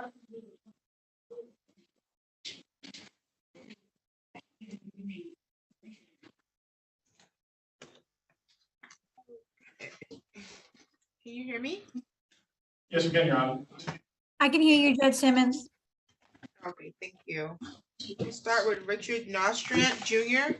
Can you hear me? Yes, we can, Your Honor. I can hear you, Judge Simmons. Okay, thank you. We'll start with Richard Nostrand Jr.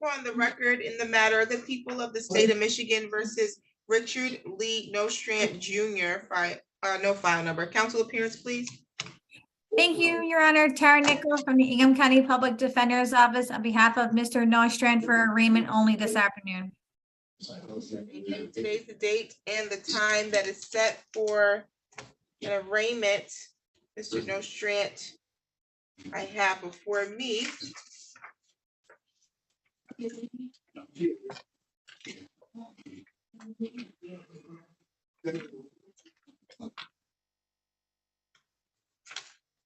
On the record in the matter of the people of the state of Michigan versus Richard Lee Nostrand Jr. No file number. Council appearance, please. Thank you, Your Honor. Tara Nickel from the Ingham County Public Defender's Office on behalf of Mr. Nostrand for arraignment only this afternoon. Thank you. Today's the date and the time that is set for an arraignment. Mr. Nostrand, I have before me. I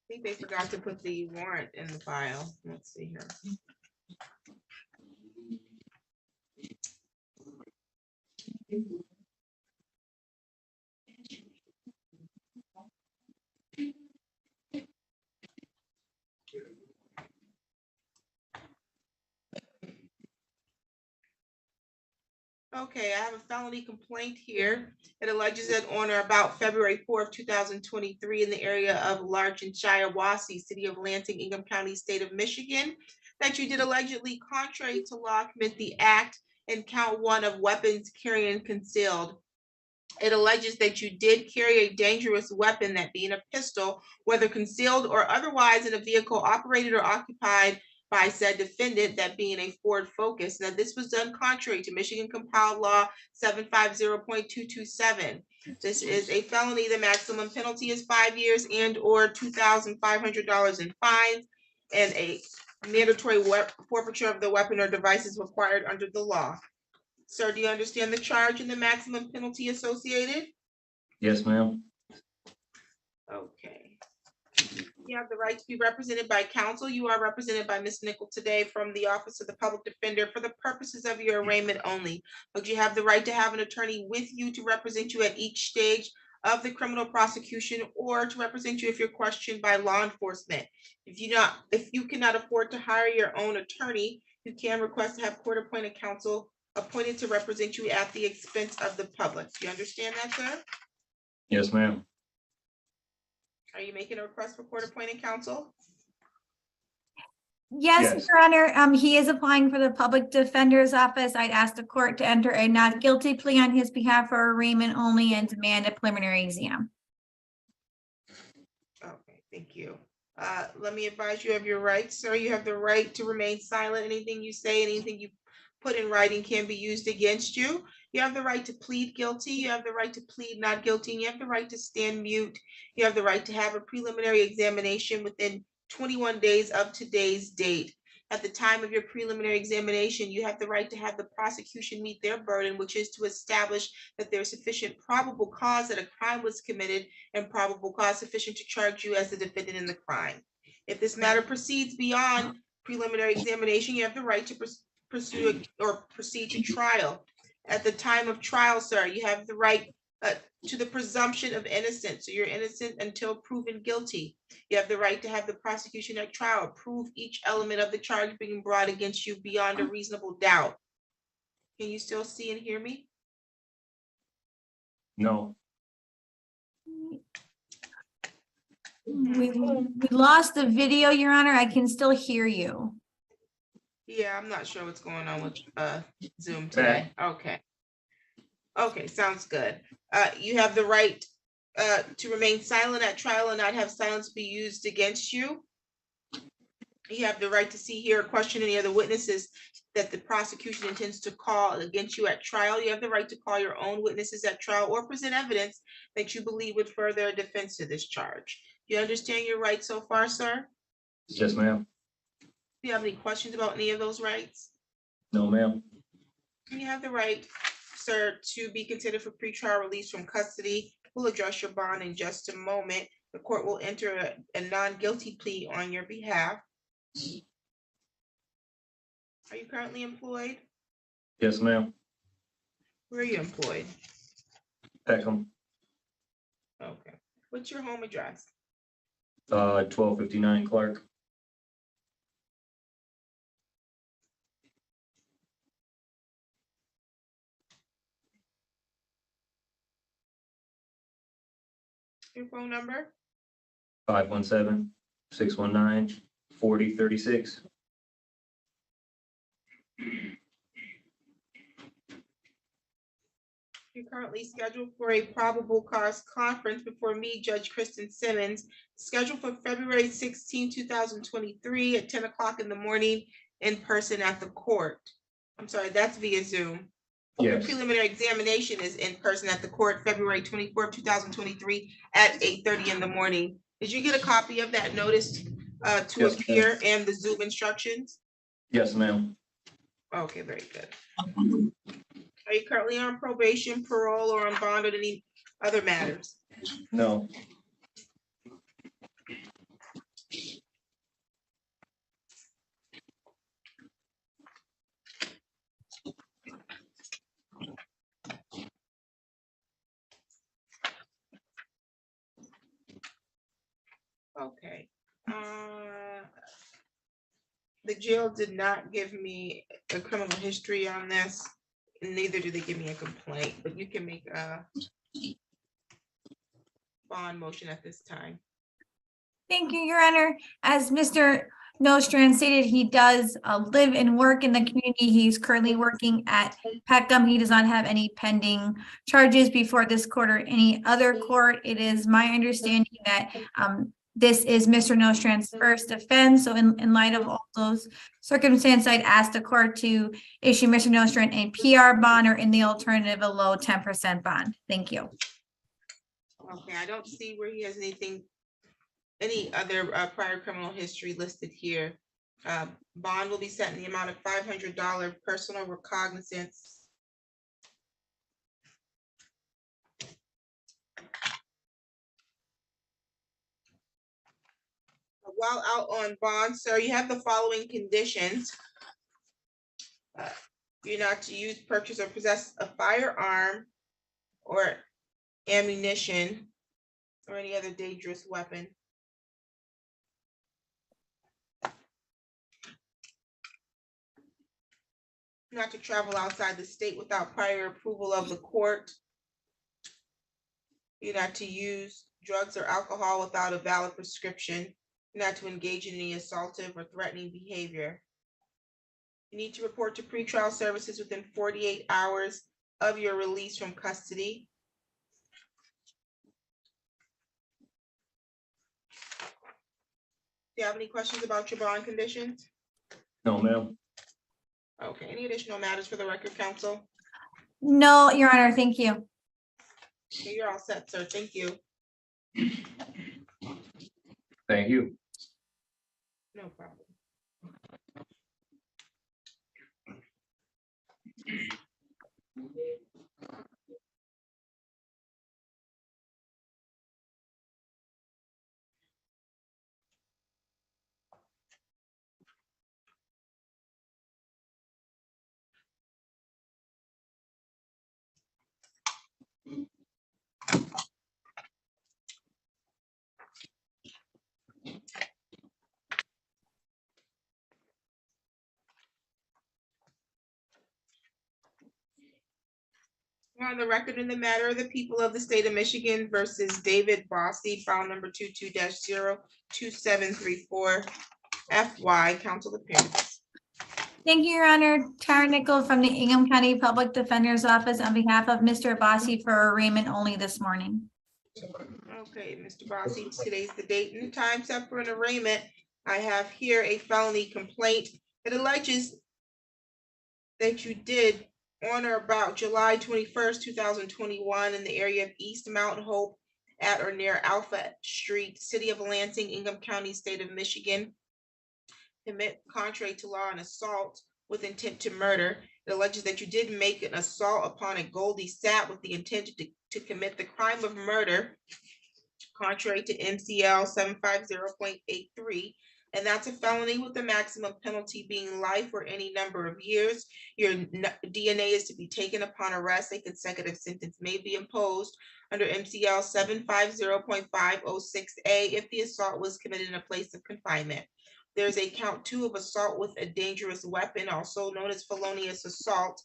think they forgot to put the warrant in the file. Let's see here. Okay, I have a felony complaint here. It alleges that on or about February 4th, 2023, in the area of Lawton, Abbasi, city of Lansing, Ingham County, state of Michigan, that you did allegedly, contrary to law, commit the act in count 1 of weapons carrying concealed. It alleges that you did carry a dangerous weapon, that being a pistol, whether concealed or otherwise, in a vehicle operated or occupied by said defendant, that being a Ford Focus. Now, this was done contrary to Michigan compiled law 750.227. This is a felony. The maximum penalty is 5 years and or $2,500 in fines, and a mandatory forfeiture of the weapon or devices required under the law. Sir, do you understand the charge and the maximum penalty associated? Yes, ma'am. Okay. You have the right to be represented by counsel. You are represented by Ms. Nickel today from the Office of the Public Defender for the purposes of your arraignment only. But you have the right to have an attorney with you to represent you at each stage of the criminal prosecution, or to represent you if you're questioned by law enforcement. If you cannot afford to hire your own attorney, you can request to have court-appointed counsel appointed to represent you at the expense of the public. Do you understand that, sir? Yes, ma'am. Are you making a request for court-appointed counsel? Yes, Your Honor. He is applying for the Public Defender's Office. I'd ask the court to enter a not guilty plea on his behalf for arraignment only and demand a preliminary exam. Okay, thank you. Let me advise you of your rights, sir. You have the right to remain silent. Anything you say, anything you put in writing can be used against you. You have the right to plead guilty. You have the right to plead not guilty. And you have the right to stand mute. You have the right to have a preliminary examination within 21 days of today's date. At the time of your preliminary examination, you have the right to have the prosecution meet their burden, which is to establish that there's sufficient probable cause that a crime was committed and probable cause sufficient to charge you as the defendant in the crime. If this matter proceeds beyond preliminary examination, you have the right to pursue or proceed to trial. At the time of trial, sir, you have the right to the presumption of innocence. So you're innocent until proven guilty. You have the right to have the prosecution at trial prove each element of the charge being brought against you beyond a reasonable doubt. Can you still see and hear me? No. We lost the video, Your Honor. I can still hear you. Yeah, I'm not sure what's going on with Zoom today. Okay. Okay, sounds good. You have the right to remain silent at trial and not have silence be used against you. You have the right to see, hear, or question any other witnesses that the prosecution intends to call against you at trial. You have the right to call your own witnesses at trial or present evidence that you believe would further a defense to this charge. Do you understand your rights so far, sir? Yes, ma'am. Do you have any questions about any of those rights? No, ma'am. You have the right, sir, to be considered for pretrial release from custody. We'll address your bond in just a moment. The court will enter a non-guilty plea on your behalf. Are you currently employed? Yes, ma'am. Where are you employed? Peckham, Okay. What's your home address? 1259 Clark. Your phone number? 517-619-4036. You're currently scheduled for a probable cause conference before me, Judge Kristen Simmons, scheduled for February 16, 2023 at 10 o'clock in the morning in person at the court. I'm sorry, that's via Zoom. Your Yes, preliminary examination is in person at the court, February 24, 2023 at 8:30 in the morning. Did you get a copy of that notice to Yes, ma'am. appear and the Zoom instructions? yes, ma'am. Okay, very good. Are you currently on probation, parole, or on bond or any other matters? No, Okay. The jail did not give me a criminal history on this, and neither did they give me a complaint, but you can make a bond motion at this time. Thank you, Your Honor. As Mr. Nostrand stated, he does live and work in the community. He's currently working at Peckham. He does not have any pending charges before this court or any other court. It is my understanding that this is Mr. Nostrand's first offense. So in light of all those circumstances, I'd ask the court to issue Mr. Nostrand a PR bond or in the alternative, a low 10% bond. Thank you. Okay, I don't see where he has anything, any other prior criminal history listed here. Bond will be set in the amount of $500 personal recognizance. While out on bond, sir, you have the following conditions. You're not to use, purchase, or possess a firearm or ammunition or any other dangerous weapon. Not to travel outside the state without prior approval of the court. You're not to use drugs or alcohol without a valid prescription. You're not to engage in any assaultive or threatening behavior. You need to report to pretrial services within 48 hours of your release from custody. Do you have any questions about your bond conditions? no, ma'am. Okay, any additional matters for the record, counsel? No, Your Honor, thank you. Okay, you're all set, sir. Thank you. Thank you. No problem. On the record in the matter of the people of the state of Michigan versus David Abbasi, file number 22-02734 FY, counsel appearance. Thank you, Your Honor. Tara Nickel from the Ingham County Public Defender's Office on behalf of Mr. Abbasi for arraignment only this morning. Okay, Mr. Abbasi, today's the date and time set for an arraignment. I have here a felony complaint that alleges that you did on or about July 21st, 2021 in the area of East Mount Hope at or near Alpha Street, City of Lansing, Ingham County, State of Michigan, commit contrary to law an assault with intent to murder. It alleges that you did make an assault upon a Goldie Sat with the intent to commit the crime of murder contrary to MCL 750.83. And that's a felony with the maximum penalty being life or any number of years. Your DNA is to be taken upon arrest. A consecutive sentence may be imposed under MCL 750.506A if the assault was committed in a place of confinement. There's a count 2 of assault with a dangerous weapon, also known as felonious assault.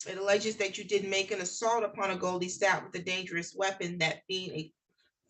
It alleges that you did make an assault upon a Goldie Sat with a dangerous weapon, that being a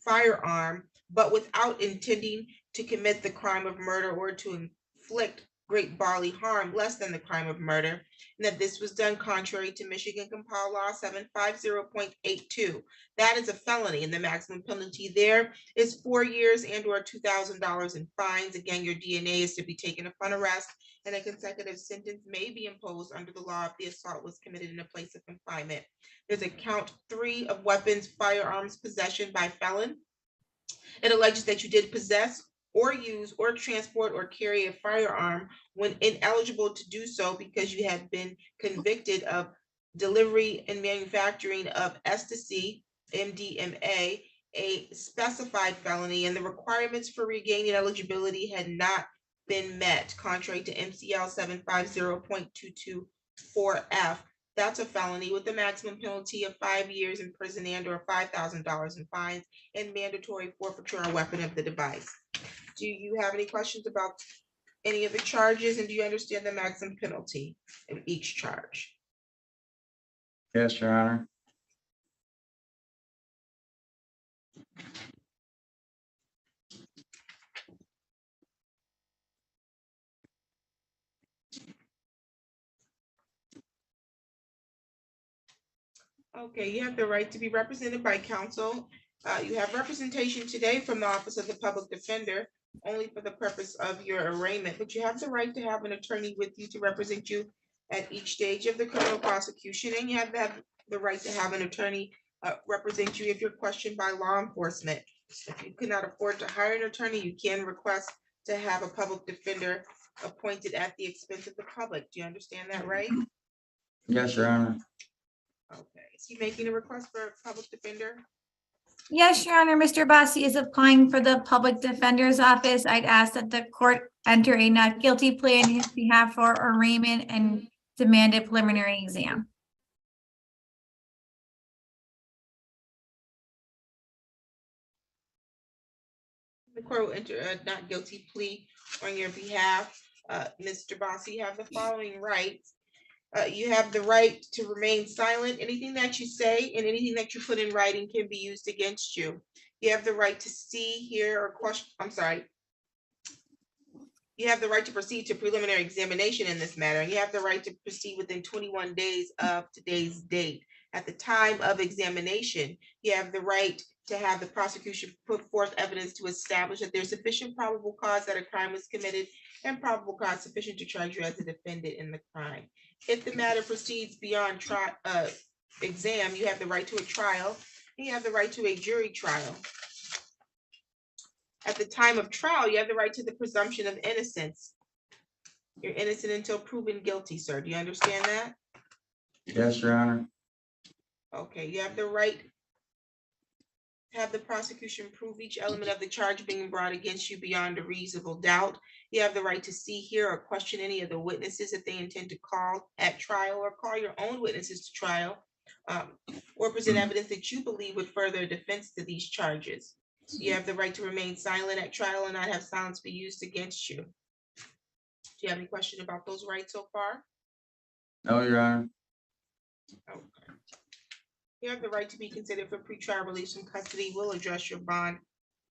firearm, but without intending to commit the crime of murder or to inflict great bodily harm less than the crime of murder, and that this was done contrary to Michigan Compile Law 750.82. That is a felony, and the maximum penalty there is 4 years and or $2,000 in fines. Again, your DNA is to be taken upon arrest, and a consecutive sentence may be imposed under the law if the assault was committed in a place of confinement. There's a count 3 of weapons, firearms possession by felon. It alleges that you did possess or use or transport or carry a firearm when ineligible to do so because you have been convicted of delivery and manufacturing of ecstasy, MDMA, a specified felony, and the requirements for regaining eligibility had not been met, contrary to MCL 750.224F. That's a felony with a maximum penalty of 5 years in prison and or $5,000 in fines and mandatory forfeiture or weapon of the device. Do you have any questions about any of the charges, and do you understand the maximum penalty of each charge? Yes, Your Honor. Okay, you have the right to be represented by counsel. You have representation today from the Office of the Public Defender only for the purpose of your arraignment, but you have the right to have an attorney with you to represent you at each stage of the criminal prosecution, and you have the right to have an attorney represent you if you're questioned by law enforcement. If you cannot afford to hire an attorney, you can request to have a public defender appointed at the expense of the public. Do you understand that, right? Yes, Your Honor. Okay, is he making a request for a public defender? Yes, Your Honor, Mr. Abbasi is applying for the Public Defender's Office. I'd ask that the court enter a not guilty plea on his behalf for arraignment and demand a preliminary exam. The court will enter a not guilty plea on your behalf. Mr. Abbasi, you have the following rights. You have the right to remain silent. Anything that you say and anything that you put in writing can be used against you. You have the right to see, hear, or question. You have the right to proceed to preliminary examination in this matter. And you have the right to proceed within 21 days of today's date. At the time of examination, you have the right to have the prosecution put forth evidence to establish that there's sufficient probable cause that a crime was committed and probable cause sufficient to charge you as a defendant in the crime. If the matter proceeds beyond exam, you have the right to a trial, and you have the right to a jury trial. At the time of trial, you have the right to the presumption of innocence. You're innocent until proven guilty, sir. Do you understand that? Yes, Your Honor. Okay, you have the right to have the prosecution prove each element of the charge being brought against you beyond a reasonable doubt. You have the right to see, hear, or question any of the witnesses that they intend to call at trial, or call your own witnesses to trial, or present evidence that you believe would further a defense to these charges. You have the right to remain silent at trial and not have silence be used against you. Do you have any question about those rights so far? No, Your Honor. Okay. You have the right to be considered for pretrial release from custody. We'll address your bond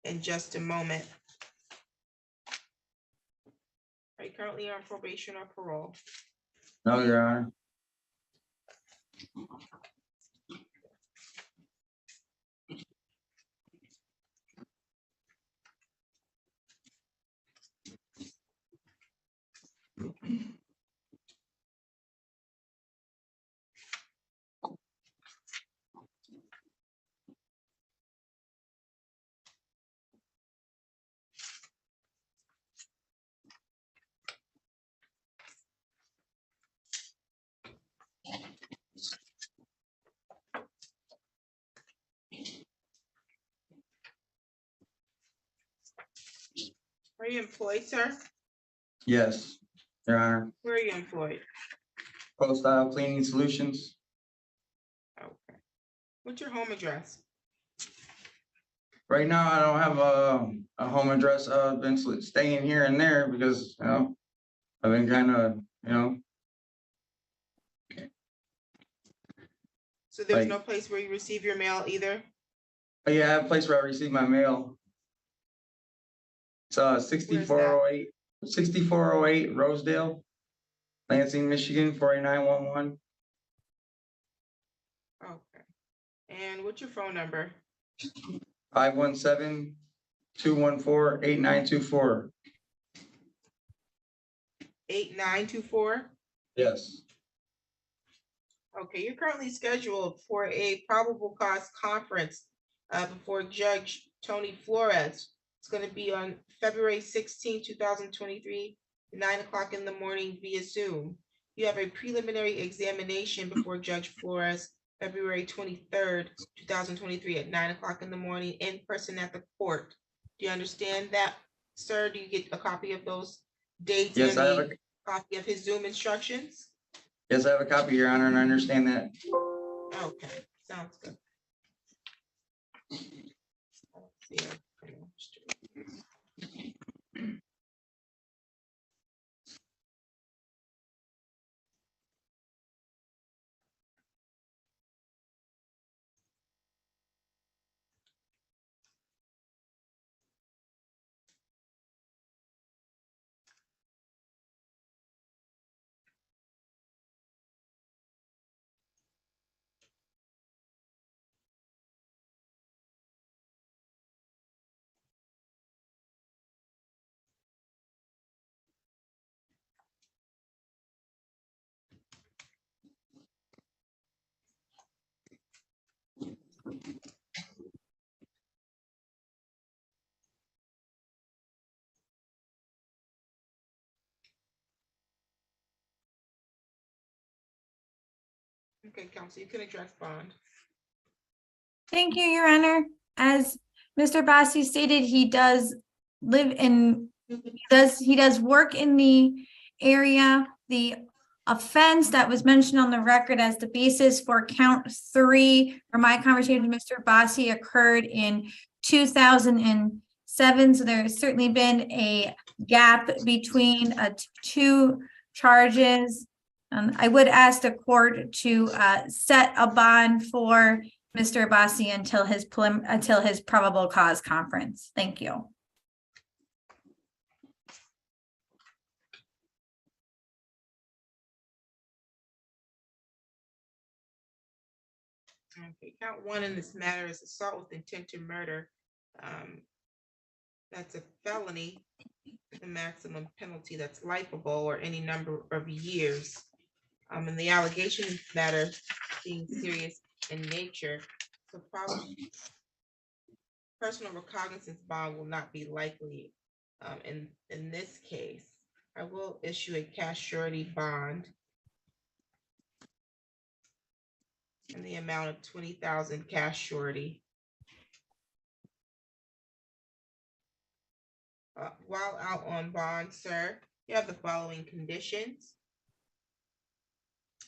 in just a moment. Are you currently on probation or parole? No, Your Honor. Are you employed, sir? Yes, Your Honor. Where are you employed? Post Cleaning Solutions. Okay. What's your home address? Right now, I don't have a home address. I've been staying here and there because, I've been kind of, So there's Like- no place where you receive your mail either? yeah, I have a place where I receive my mail. It's 6408 Rosedale, Lansing, Michigan, 48911. Okay. And what's your phone number? 517-214-8924. 8924? Yes. Okay, you're currently scheduled for a probable cause conference before Judge Tony Flores. It's going to be on February 16, 2023, 9 o'clock in the morning via Zoom. You have a preliminary examination before Judge Flores, February 23rd, 2023 at 9 o'clock in the morning in person at the court. Do you understand that, sir? Do you get a copy of those dates? Yes, and I have a copy of his Zoom instructions? Yes, I have a copy, Your Honor, and I understand that. Okay, sounds good. Let's see. Okay, counsel, you can address bond. Thank you, Your Honor. As Mr. Abbasi stated, he does live in, he does work in the area. The offense that was mentioned on the record as the basis for count 3 for my conversation with Mr. Abbasi occurred in 2007. So there has certainly been a gap between two charges. I would ask the court to set a bond for Mr. Abbasi until his probable cause conference. Thank you. Okay, count 1 in this matter is assault with intent to murder. That's a felony. The maximum penalty that's liable or any number of years. And the allegation matter being serious in nature, so probably personal recognizance bond will not be likely in this case. I will issue a cash surety bond in the amount of 20,000 cash surety. While out on bond, sir, you have the following conditions.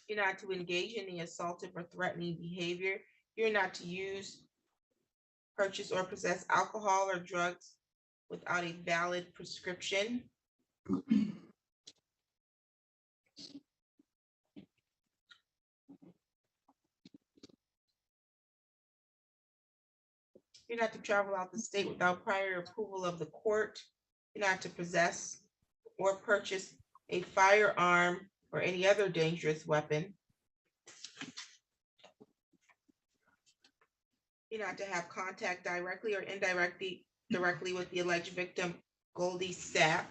You're not to engage in the assaultive or threatening behavior. You're not to use, purchase, or possess alcohol or drugs without a valid prescription. You're not to travel out the state without prior approval of the court. You're not to possess or purchase a firearm or any other dangerous weapon. You're not to have contact directly or indirectly with the alleged victim, Goldie Sapp.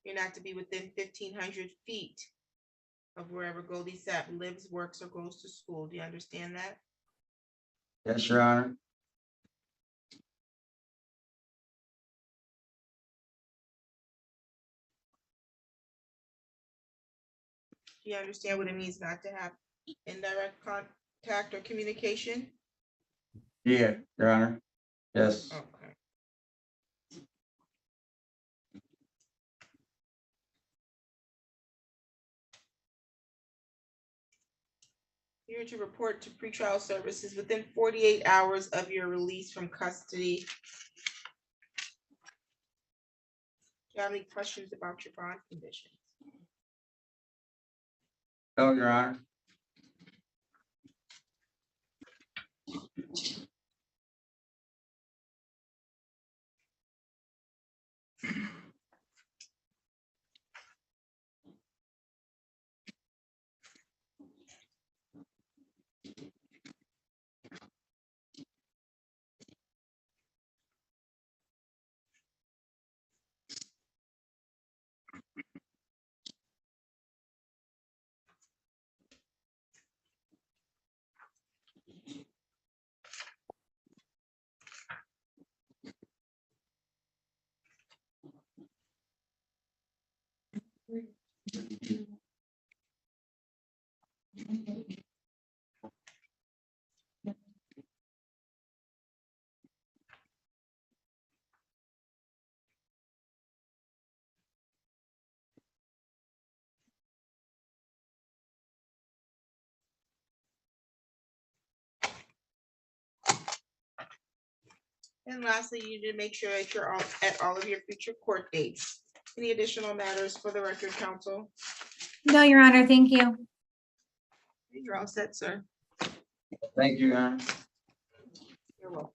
You're not to be within 1,500 feet of wherever Goldie Sapp lives, works, or goes to school. Do you understand that? Yes, Your Honor. Do you understand what it means not to have indirect contact or communication? Yeah, Your Honor. Yes. Okay. You're to report to pretrial services within 48 hours of your release from custody. Do you have any questions about your bond conditions? No, Your Honor. And lastly, you need to make sure that you're at all of your future court dates. Any additional matters for the record, counsel? No, Your Honor, thank you. You're all set, sir. Thank you, Your Honor. You're welcome.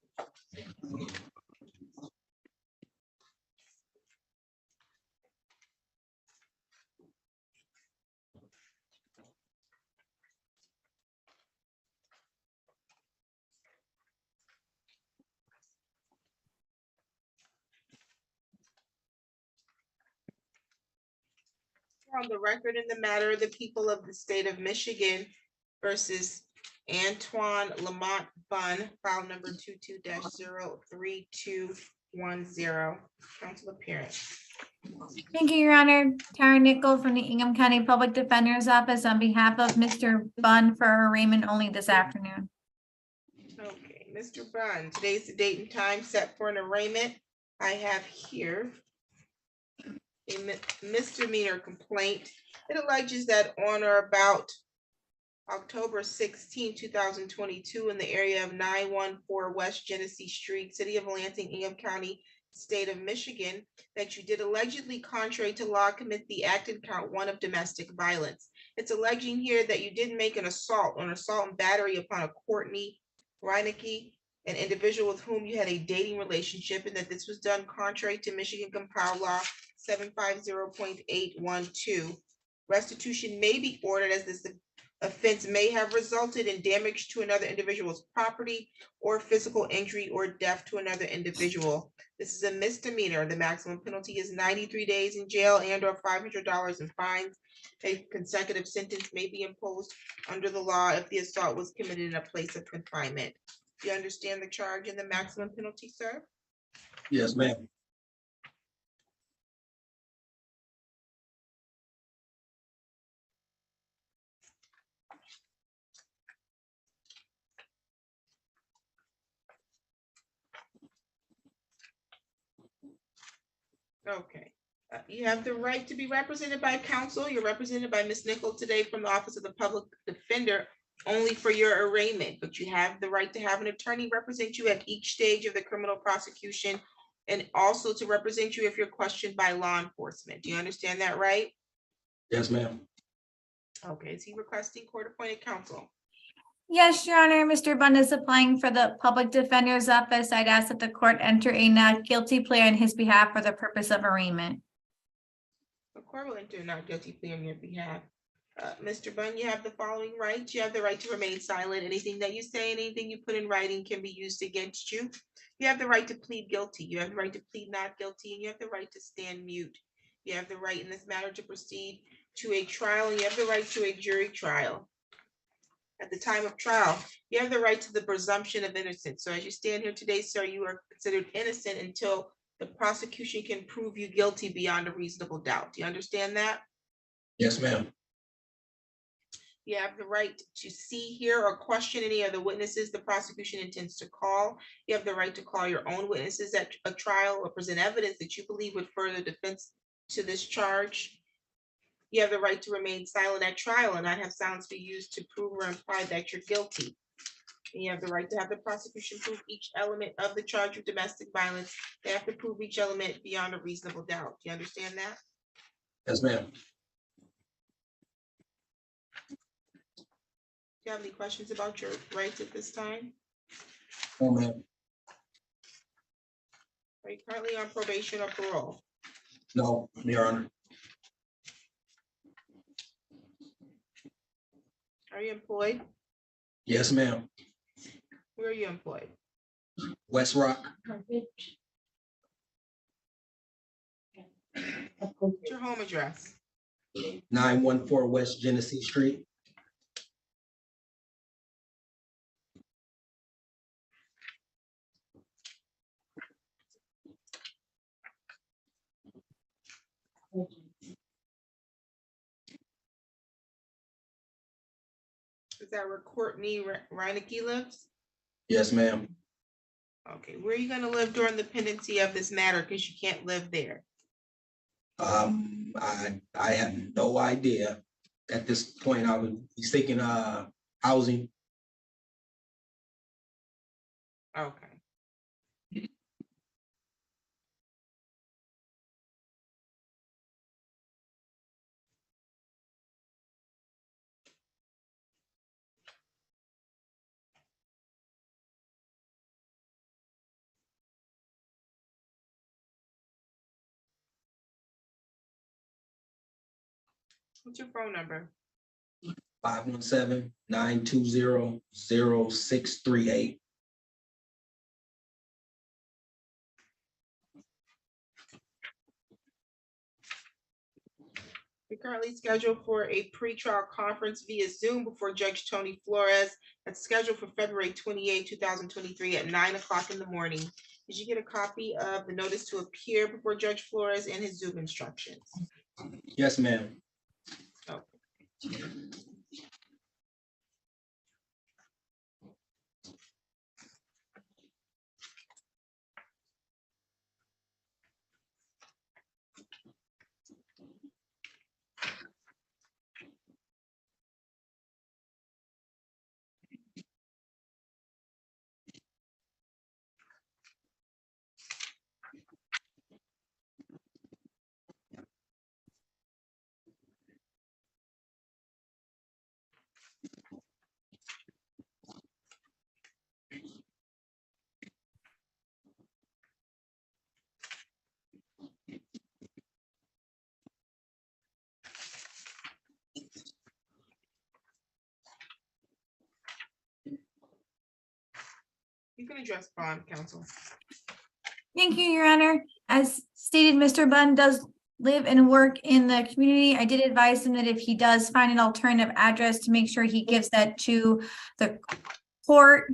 On the record in the matter of the people of the state of Michigan versus Antoine Bunn, file number 22-03210. Council appearance. Thank you, Your Honor. Tara Nickel from the Ingham County Public Defender's Office on behalf of Mr. Bunn for arraignment only this afternoon. Okay, Mr. Bunn, today's the date and time set for an arraignment. I have here a misdemeanor complaint. It alleges that on or about October 16, 2022, in the area of 914 West Genesee Street, City of Lansing, Ingham County, State of Michigan, that you did allegedly contrary to law commit the act in count 1 of domestic violence. It's alleging here that you did make an assault and battery upon a Courtney Reinecke, an individual with whom you had a dating relationship, and that this was done contrary to Michigan Compiled Law 750.812. Restitution may be ordered as this offense may have resulted in damage to another individual's property or physical injury or death to another individual. This is a misdemeanor. The maximum penalty is 93 days in jail and or $500 in fines. A consecutive sentence may be imposed under the law if the assault was committed in a place of confinement. Do you understand the charge and the maximum penalty, sir? Yes, ma'am. Okay. You have the right to be represented by counsel. You're represented by Ms. Nickel today from the Office of the Public Defender only for your arraignment, but you have the right to have an attorney represent you at each stage of the criminal prosecution and also to represent you if you're questioned by law enforcement. Do you understand that, right? Yes, ma'am. Okay, is he requesting court-appointed counsel? Yes, Your Honor, Mr. Bunn is applying for the Public Defender's Office. I'd ask that the court enter a not guilty plea on his behalf for the purpose of arraignment. The court will enter a not guilty plea on your behalf. Mr. Bunn, you have the following rights. You have the right to remain silent. Anything that you say, anything you put in writing can be used against you. You have the right to plead guilty. You have the right to plead not guilty, and you have the right to stand mute. You have the right in this matter to proceed to a trial, and you have the right to a jury trial. At the time of trial, you have the right to the presumption of innocence. So as you stand here today, sir, you are considered innocent until the prosecution can prove you guilty beyond a reasonable doubt. Do you understand that? Yes, ma'am. You have the right to see, hear, or question any of the witnesses the prosecution intends to call. You have the right to call your own witnesses at a trial or present evidence that you believe would further defense to this charge. You have the right to remain silent at trial and not have sounds be used to prove or imply that you're guilty. And you have the right to have the prosecution prove each element of the charge of domestic violence. They have to prove each element beyond a reasonable doubt. Do you understand that? Yes, ma'am. Do you have any questions about your rights at this time? No, ma'am. Are you currently on probation or parole? No, Your Honor. Are you employed? Yes, ma'am. Where are you employed? West Rock, What's your home address? 914 West Genesee Street. Is that where Courtney Reinecke lives? Yes, ma'am. Okay, where are you gonna live during the pendency of this matter? Because you can't live there. I have no idea. At this point, I would be seeking housing. Okay. What's your phone number? 517-920-0638. You're currently scheduled for a pretrial conference via Zoom before Judge Tony Flores. That's scheduled for February 28, 2023 at 9 o'clock in the morning. Did you get a copy of the notice to appear before Judge Flores and his Zoom instructions? Yes, ma'am. You can address bond, counsel. Thank you, Your Honor. As stated, Mr. Bunn does live and work in the community. I did advise him that if he does find an alternative address, to make sure he gives that to the court.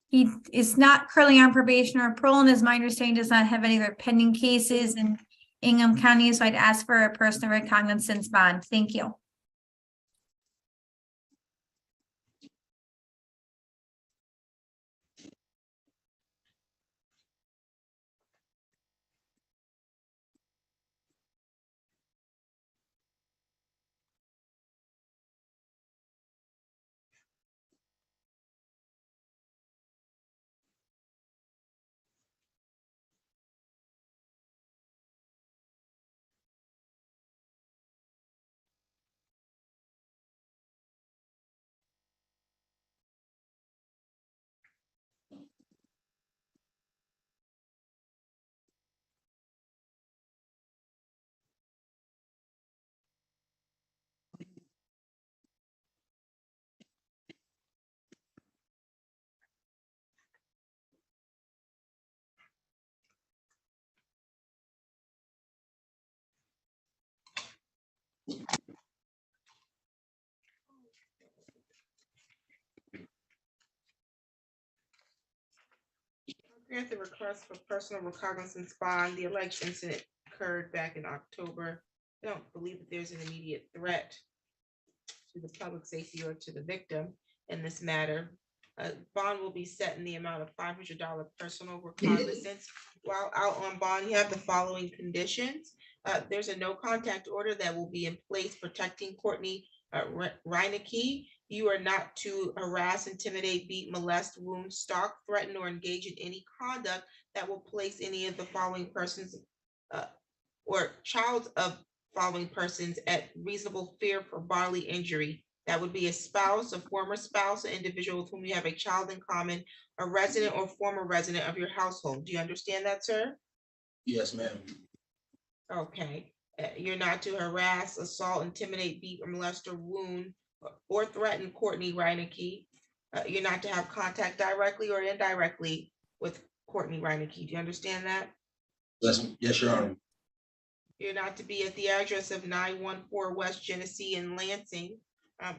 He is not currently on probation or parole, and as my understanding, does not have any other pending cases in Ingham County, so I'd ask for a personal recognizance bond. Thank you. Grant the request for personal recognizance bond. The alleged incident occurred back in October. I don't believe that there's an immediate threat to the public safety or to the victim in this matter. Bond will be set in the amount of $500 personal recognizance. While out on bond, you have the following conditions. There's a no contact order that will be in place protecting Courtney Reinecke. You are not to harass, intimidate, beat, molest, wound, stalk, threaten, or engage in any conduct that will place any of the following persons or child of following persons at reasonable fear for bodily injury. That would be a spouse, a former spouse, an individual with whom you have a child in common, a resident or former resident of your household. Do you understand that, sir? Yes, ma'am. Okay. You're not to harass, assault, intimidate, beat, or molest, or wound, or threaten Courtney Reinecke. You're not to have contact directly or indirectly with Courtney Reinecke. Do you understand that? Yes, Your Honor. You're not to be at the address of 914 West Genesee in Lansing.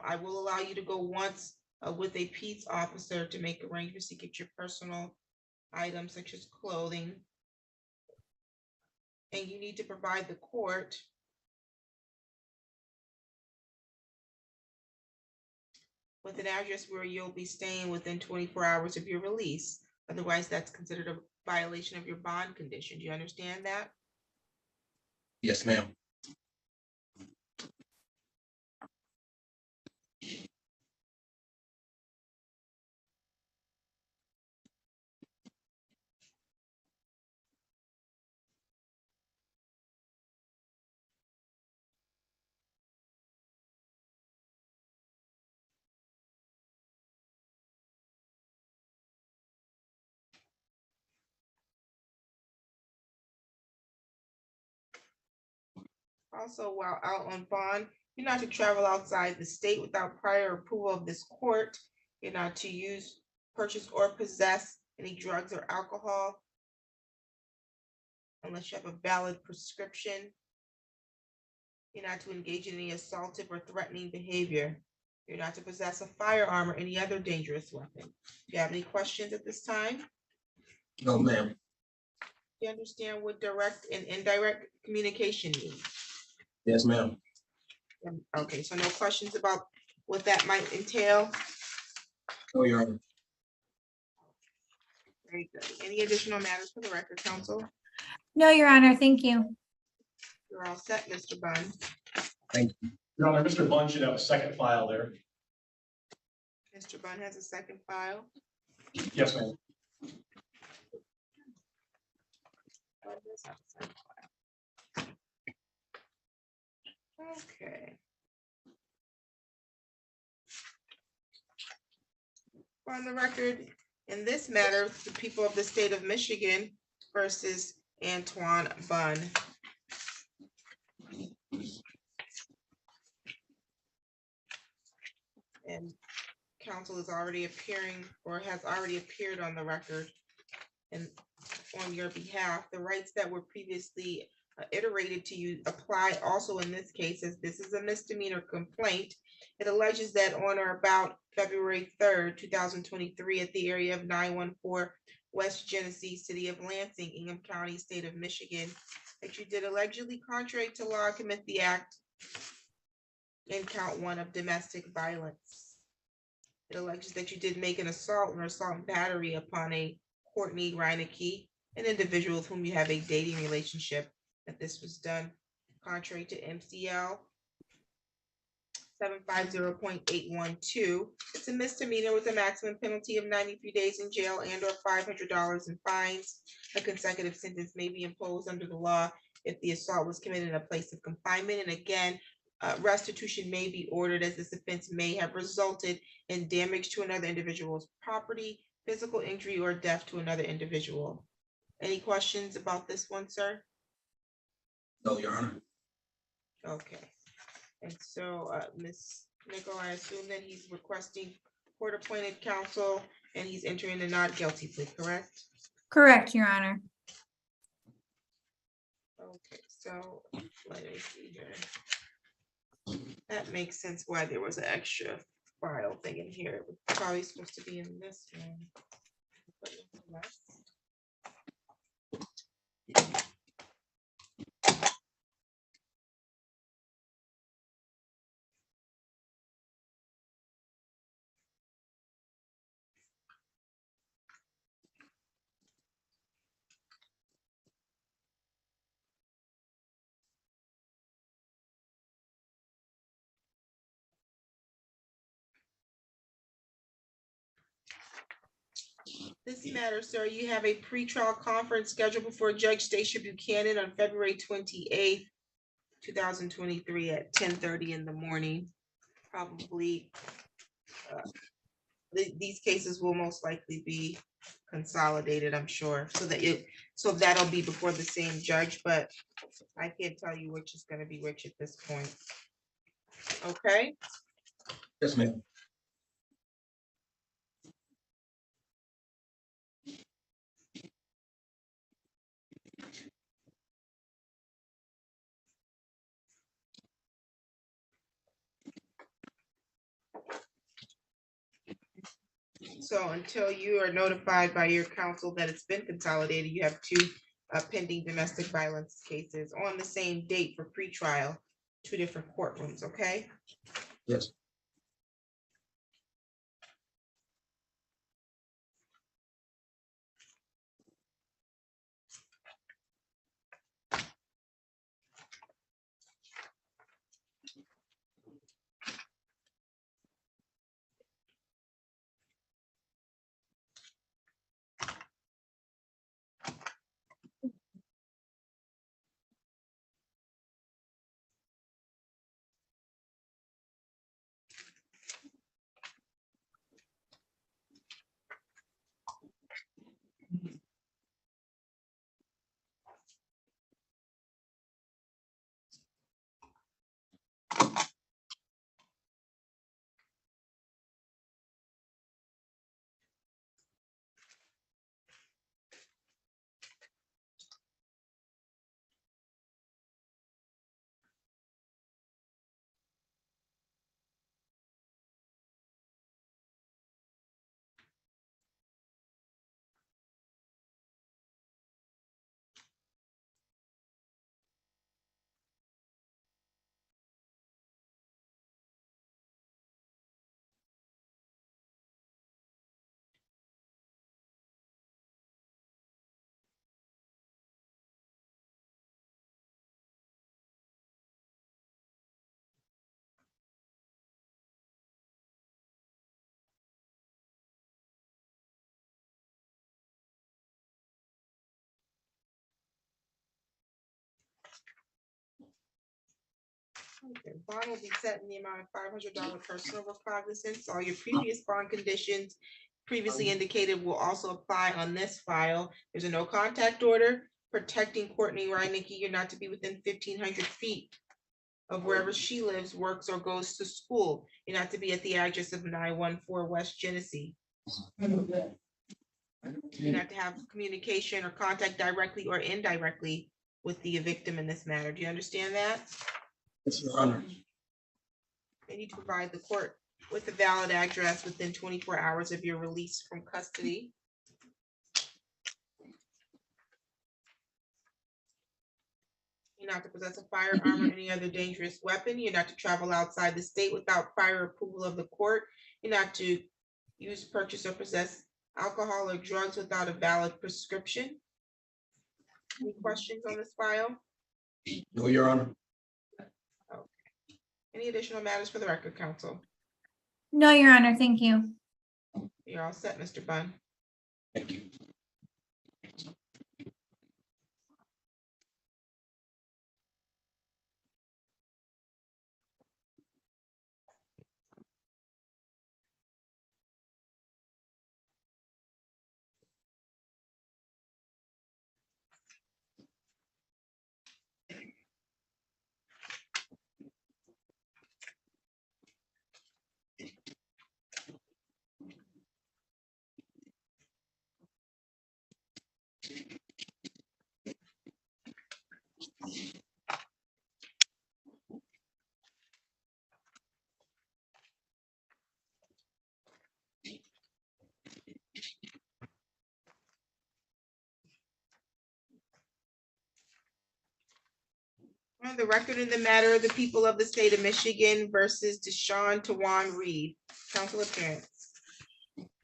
I will allow you to go once with a peace officer to make arrangements to get your personal items such as clothing. And you need to provide the court with an address where you'll be staying within 24 hours of your release. Otherwise, that's considered a violation of your bond condition. Do you understand that? Yes, ma'am. Also, while out on bond, you're not to travel outside the state without prior approval of this court. You're not to use, purchase, or possess any drugs or alcohol unless you have a valid prescription. You're not to engage in any assaultive or threatening behavior. You're not to possess a firearm or any other dangerous weapon. Do you have any questions at this time? No, ma'am. Do you understand what direct and indirect communication means? Yes, ma'am. Okay, so no questions about what that might entail? No, Your Honor. Very good. Any additional matters for the record, counsel? No, Your Honor, thank you. You're all set, Mr. Bunn. Thank you. Your Honor, Mr. Bunn should have a second file there. Mr. Bunn has a second file. Yes, ma'am. Bunn does have a second file. Okay. On the record, in this matter, the people of the state of Michigan versus Antoine Bunn. And counsel is already appearing or has already appeared on the record and on your behalf. The rights that were previously iterated to you apply also in this case, as this is a misdemeanor complaint. It alleges that on or about February 3rd, 2023, at the area of 914 West Genesee, City of Lansing, Ingham County, State of Michigan, that you did allegedly contrary to law commit the act in count 1 of domestic violence. It alleges that you did make an assault or assault and battery upon a Courtney Reinecke, an individual with whom you have a dating relationship, that this was done contrary to MCL 750.812. It's a misdemeanor with a maximum penalty of 93 days in jail and or $500 in fines. A consecutive sentence may be imposed under the law if the assault was committed in a place of confinement. And again, restitution may be ordered as this offense may have resulted in damage to another individual's property, physical injury, or death to another individual. Any questions about this one, sir? No, Your Honor. Okay. And so, Ms. Nichol, I assume that he's requesting court-appointed counsel and he's entering a not guilty plea, correct? Correct, Your Honor. Okay, so let me see here. That makes sense why there was an extra file thing in here. It was probably supposed to be in this one. This matter, sir, you have a pretrial conference scheduled before Judge Stacia Buchanan on February 28th, 2023 at 10:30 in the morning. Probably, these cases will most likely be consolidated, I'm sure, so that'll be before the same judge, but I can't tell you which is gonna be which at this point. Okay? Yes, ma'am. So until you are notified by your counsel that it's been consolidated, you have two pending domestic violence cases on the same date for pretrial, two different courtrooms, okay? Yes. Okay, bond will be set in the amount of $500 personal recognizance. All your previous bond conditions previously indicated will also apply on this file. There's a no contact order protecting Courtney Reinicke. You're not to be within 1,500 feet of wherever she lives, works, or goes to school. You're not to be at the address of 914 West Genesee. You're not to have communication or contact directly or indirectly with the victim in this matter. Do you understand that? Yes, Your Honor. They need to provide the court with a valid address within 24 hours of your release from custody. You're not to possess a firearm or any other dangerous weapon. You're not to travel outside the state without prior approval of the court. You're not to use, purchase, or possess alcohol or drugs without a valid prescription. Any questions on this file? No, Your Honor. Any additional matters for the record, counsel? No, Your Honor, thank you. You're all set, Mr. Bunn. Thank you. On the record in the matter of the people of the state of Michigan versus DeSean Tawan Reed. Council appearance.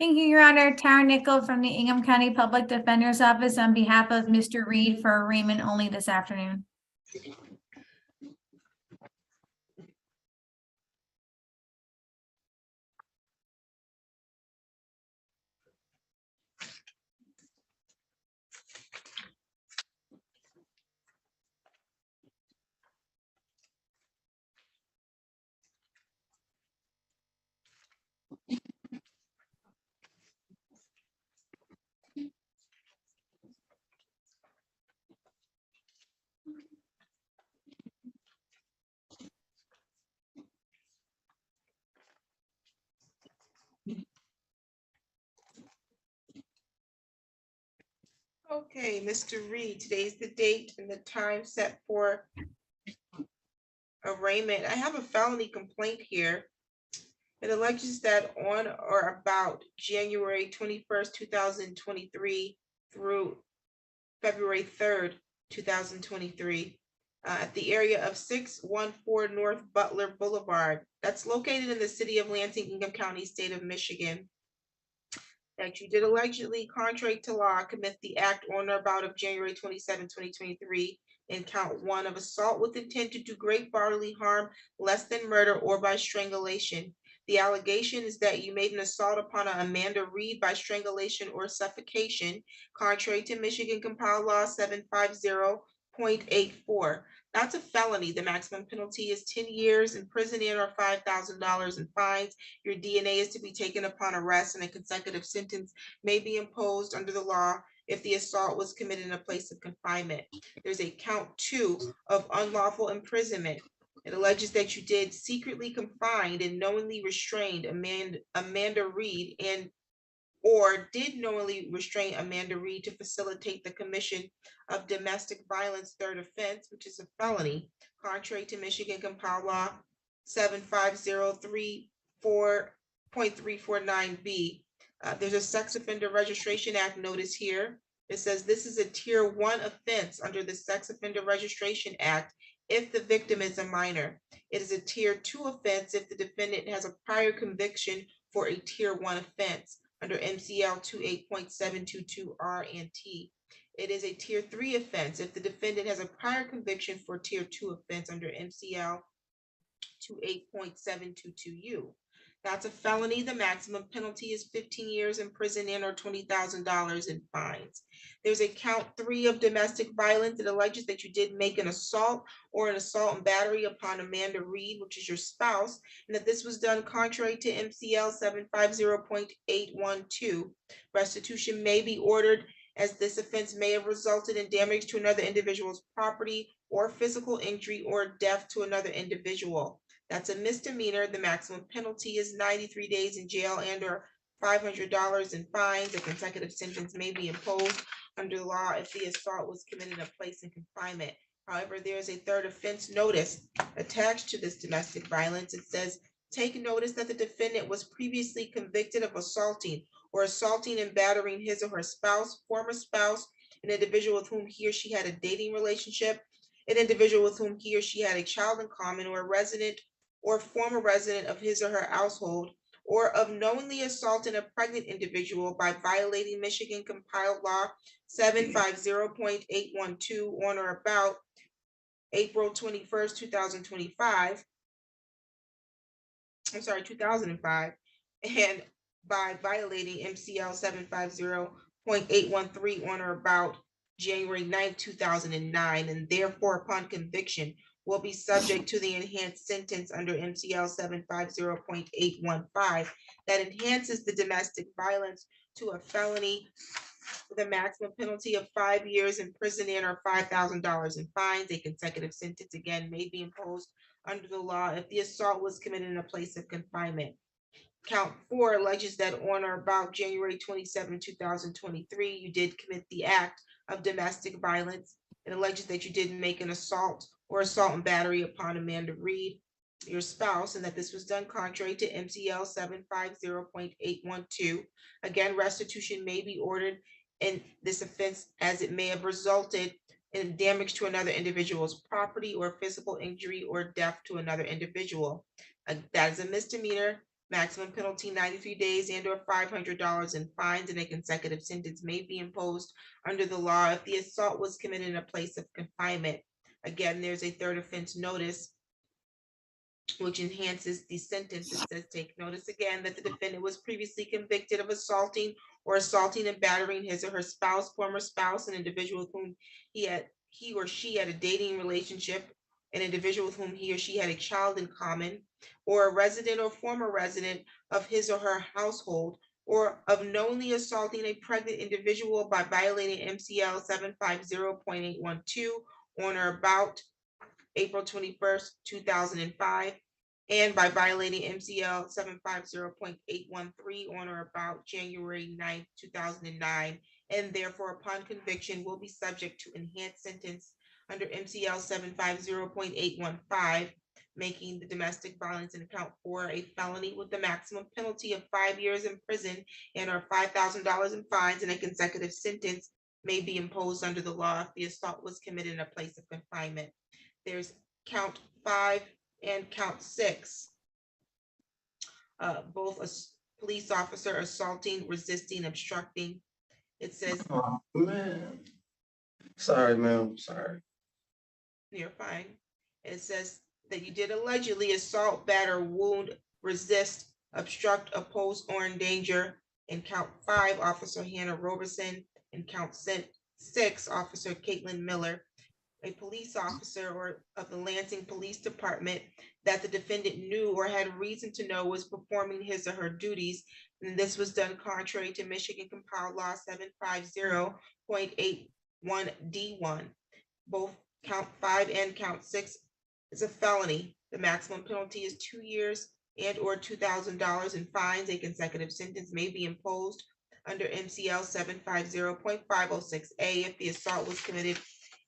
Thank you, Your Honor. Tara Nickel from the Ingham County Public Defender's Office on behalf of Mr. Reed for arraignment only this afternoon. Okay, Mr. Reed, today's the date and the time set for arraignment. I have a felony complaint here. It alleges that on or about January 21st, 2023 through February 3rd, 2023, at the area of 614 North Butler Boulevard, that's located in the city of Lansing, Ingham County, state of Michigan, that you did allegedly, contrary to law, commit the act on or about of January 27, 2023, in count 1 of assault with intent to do great bodily harm, less than murder, or by strangulation. The allegation is that you made an assault upon Amanda Reed by strangulation or suffocation, contrary to Michigan Compiled Law 750.84. That's a felony. The maximum penalty is 10 years in prison and or $5,000 in fines. Your DNA is to be taken upon arrest, and a consecutive sentence may be imposed under the law if the assault was committed in a place of confinement. There's a count 2 of unlawful imprisonment. It alleges that you did secretly confined and knowingly restrained Amanda Reed or did knowingly restrain Amanda Reed to facilitate the commission of domestic violence, third offense, which is a felony, contrary to Michigan Compiled Law 750.349B. There's a Sex Offender Registration Act notice here. It says this is a tier 1 offense under the Sex Offender Registration Act if the victim is a minor. It is a tier 2 offense if the defendant has a prior conviction for a tier 1 offense under MCL 28.722R and T. It is a tier 3 offense if the defendant has a prior conviction for tier 2 offense under MCL 28.722U. That's a felony. The maximum penalty is 15 years in prison and or $20,000 in fines. There's a count 3 of domestic violence. It alleges that you did make an assault or an assault and battery upon Amanda Reed, which is your spouse, and that this was done contrary to MCL 750.812. Restitution may be ordered as this offense may have resulted in damage to another individual's property or physical injury or death to another individual. That's a misdemeanor. The maximum penalty is 93 days in jail and or $500 in fines. A consecutive sentence may be imposed under the law if the assault was committed in a place in confinement. However, there is a third offense notice attached to this domestic violence. It says, take notice that the defendant was previously convicted of assaulting or assaulting and battering his or her spouse, former spouse, an individual with whom he or she had a dating relationship, an individual with whom he or she had a child in common, or a resident or former resident of his or her household, or of knowingly assaulting a pregnant individual by violating Michigan Compiled Law 750.812 on or about April 21st, 2005. 2005, and by violating MCL 750.813 on or about January 9th, 2009, and therefore upon conviction will be subject to the enhanced sentence under MCL 750.815 that enhances the domestic violence to a felony with a maximum penalty of 5 years in prison and or $5,000 in fines. A consecutive sentence again may be imposed under the law if the assault was committed in a place of confinement. Count 4 alleges that on or about January 27, 2023, you did commit the act of domestic violence. It alleges that you did make an assault or assault and battery upon Amanda Reed, your spouse, and that this was done contrary to MCL 750.812. Again, restitution may be ordered in this offense as it may have resulted and damage to another individual's property or physical injury or death to another individual. That is a misdemeanor. Maximum penalty 93 days and or $500 in fines, and a consecutive sentence may be imposed under the law if the assault was committed in a place of confinement. Again, there's a third offense notice which enhances the sentence. It says, take notice again that the defendant was previously convicted of assaulting and battering his or her spouse, former spouse, an individual with whom he or she had a dating relationship, an individual with whom he or she had a child in common, or a resident or former resident of his or her household, or of knowingly assaulting a pregnant individual by violating MCL 750.812 on or about April 21st, 2005, and by violating MCL 750.813 on or about January 9th, 2009, and therefore upon conviction will be subject to enhanced sentence under MCL 750.815, making the domestic violence in count 4 a felony with the maximum penalty of 5 years in prison and or $5,000 in fines, and a consecutive sentence may be imposed under the law if the assault was committed in a place of confinement. There's count 5 and count 6. Both a police officer assaulting, resisting, obstructing. It says, Oh, man. Sorry, ma'am, sorry. you're fine. It says that you did allegedly assault, batter, wound, resist, obstruct, oppose, or endanger. In count 5, Officer Hannah Roberson. In count 6, Officer Caitlin Miller, a police officer or of the Lansing Police Department that the defendant knew or had reason to know was performing his or her duties. And this was done contrary to Michigan Compiled Law 750.81D1. Both count 5 and count 6 is a felony. The maximum penalty is 2 years and or $2,000 in fines. A consecutive sentence may be imposed under MCL 750.506A if the assault was committed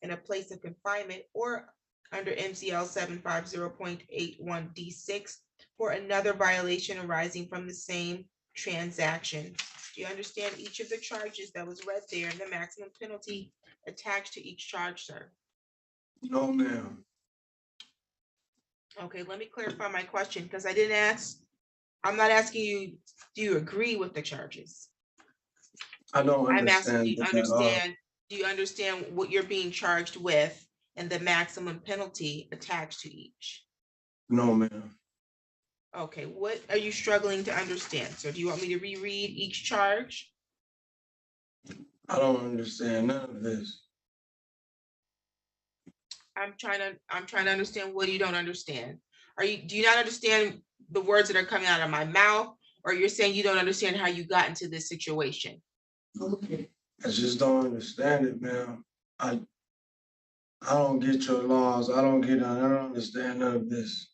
in a place of confinement, or under MCL 750.81D6 for another violation arising from the same transaction. Do you understand each of the charges that was read there and the maximum penalty attached to each charge, sir? No, ma'am. Okay, let me clarify my question, because I didn't ask, I'm not asking you, do you agree with the charges? I don't I'm asking, understand. do you understand what you're being charged with and the maximum penalty attached to each? No, ma'am. Okay, what are you struggling to understand? So do you want me to reread each charge? I don't understand none of this. I'm trying to understand what you don't understand. Do you not understand the words that are coming out of my mouth, or you're saying you don't understand how you got into this situation? Okay. I just don't understand it, ma'am. I don't get your laws. I don't understand none of this.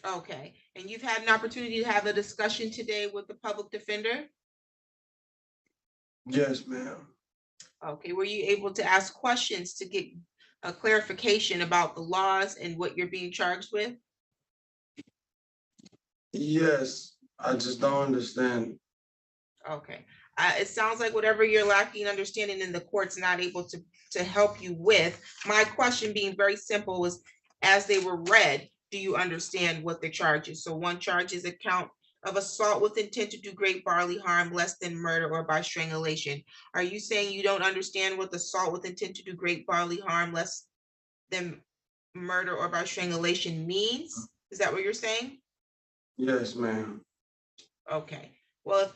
Okay, and you've had an opportunity to have a discussion today with the public defender? Yes, ma'am. Okay, were you able to ask questions to get a clarification about the laws and what you're being charged with? Yes, I just don't understand. Okay, it sounds like whatever you're lacking understanding in the court's not able to help you with. My question being very simple was, as they were read, do you understand what the charge is? So one charge is a count of assault with intent to do great bodily harm less than murder or by strangulation. Are you saying you don't understand what assault with intent to do great bodily harm less than murder or by strangulation means? Is that what you're saying? Yes, ma'am. Okay, well,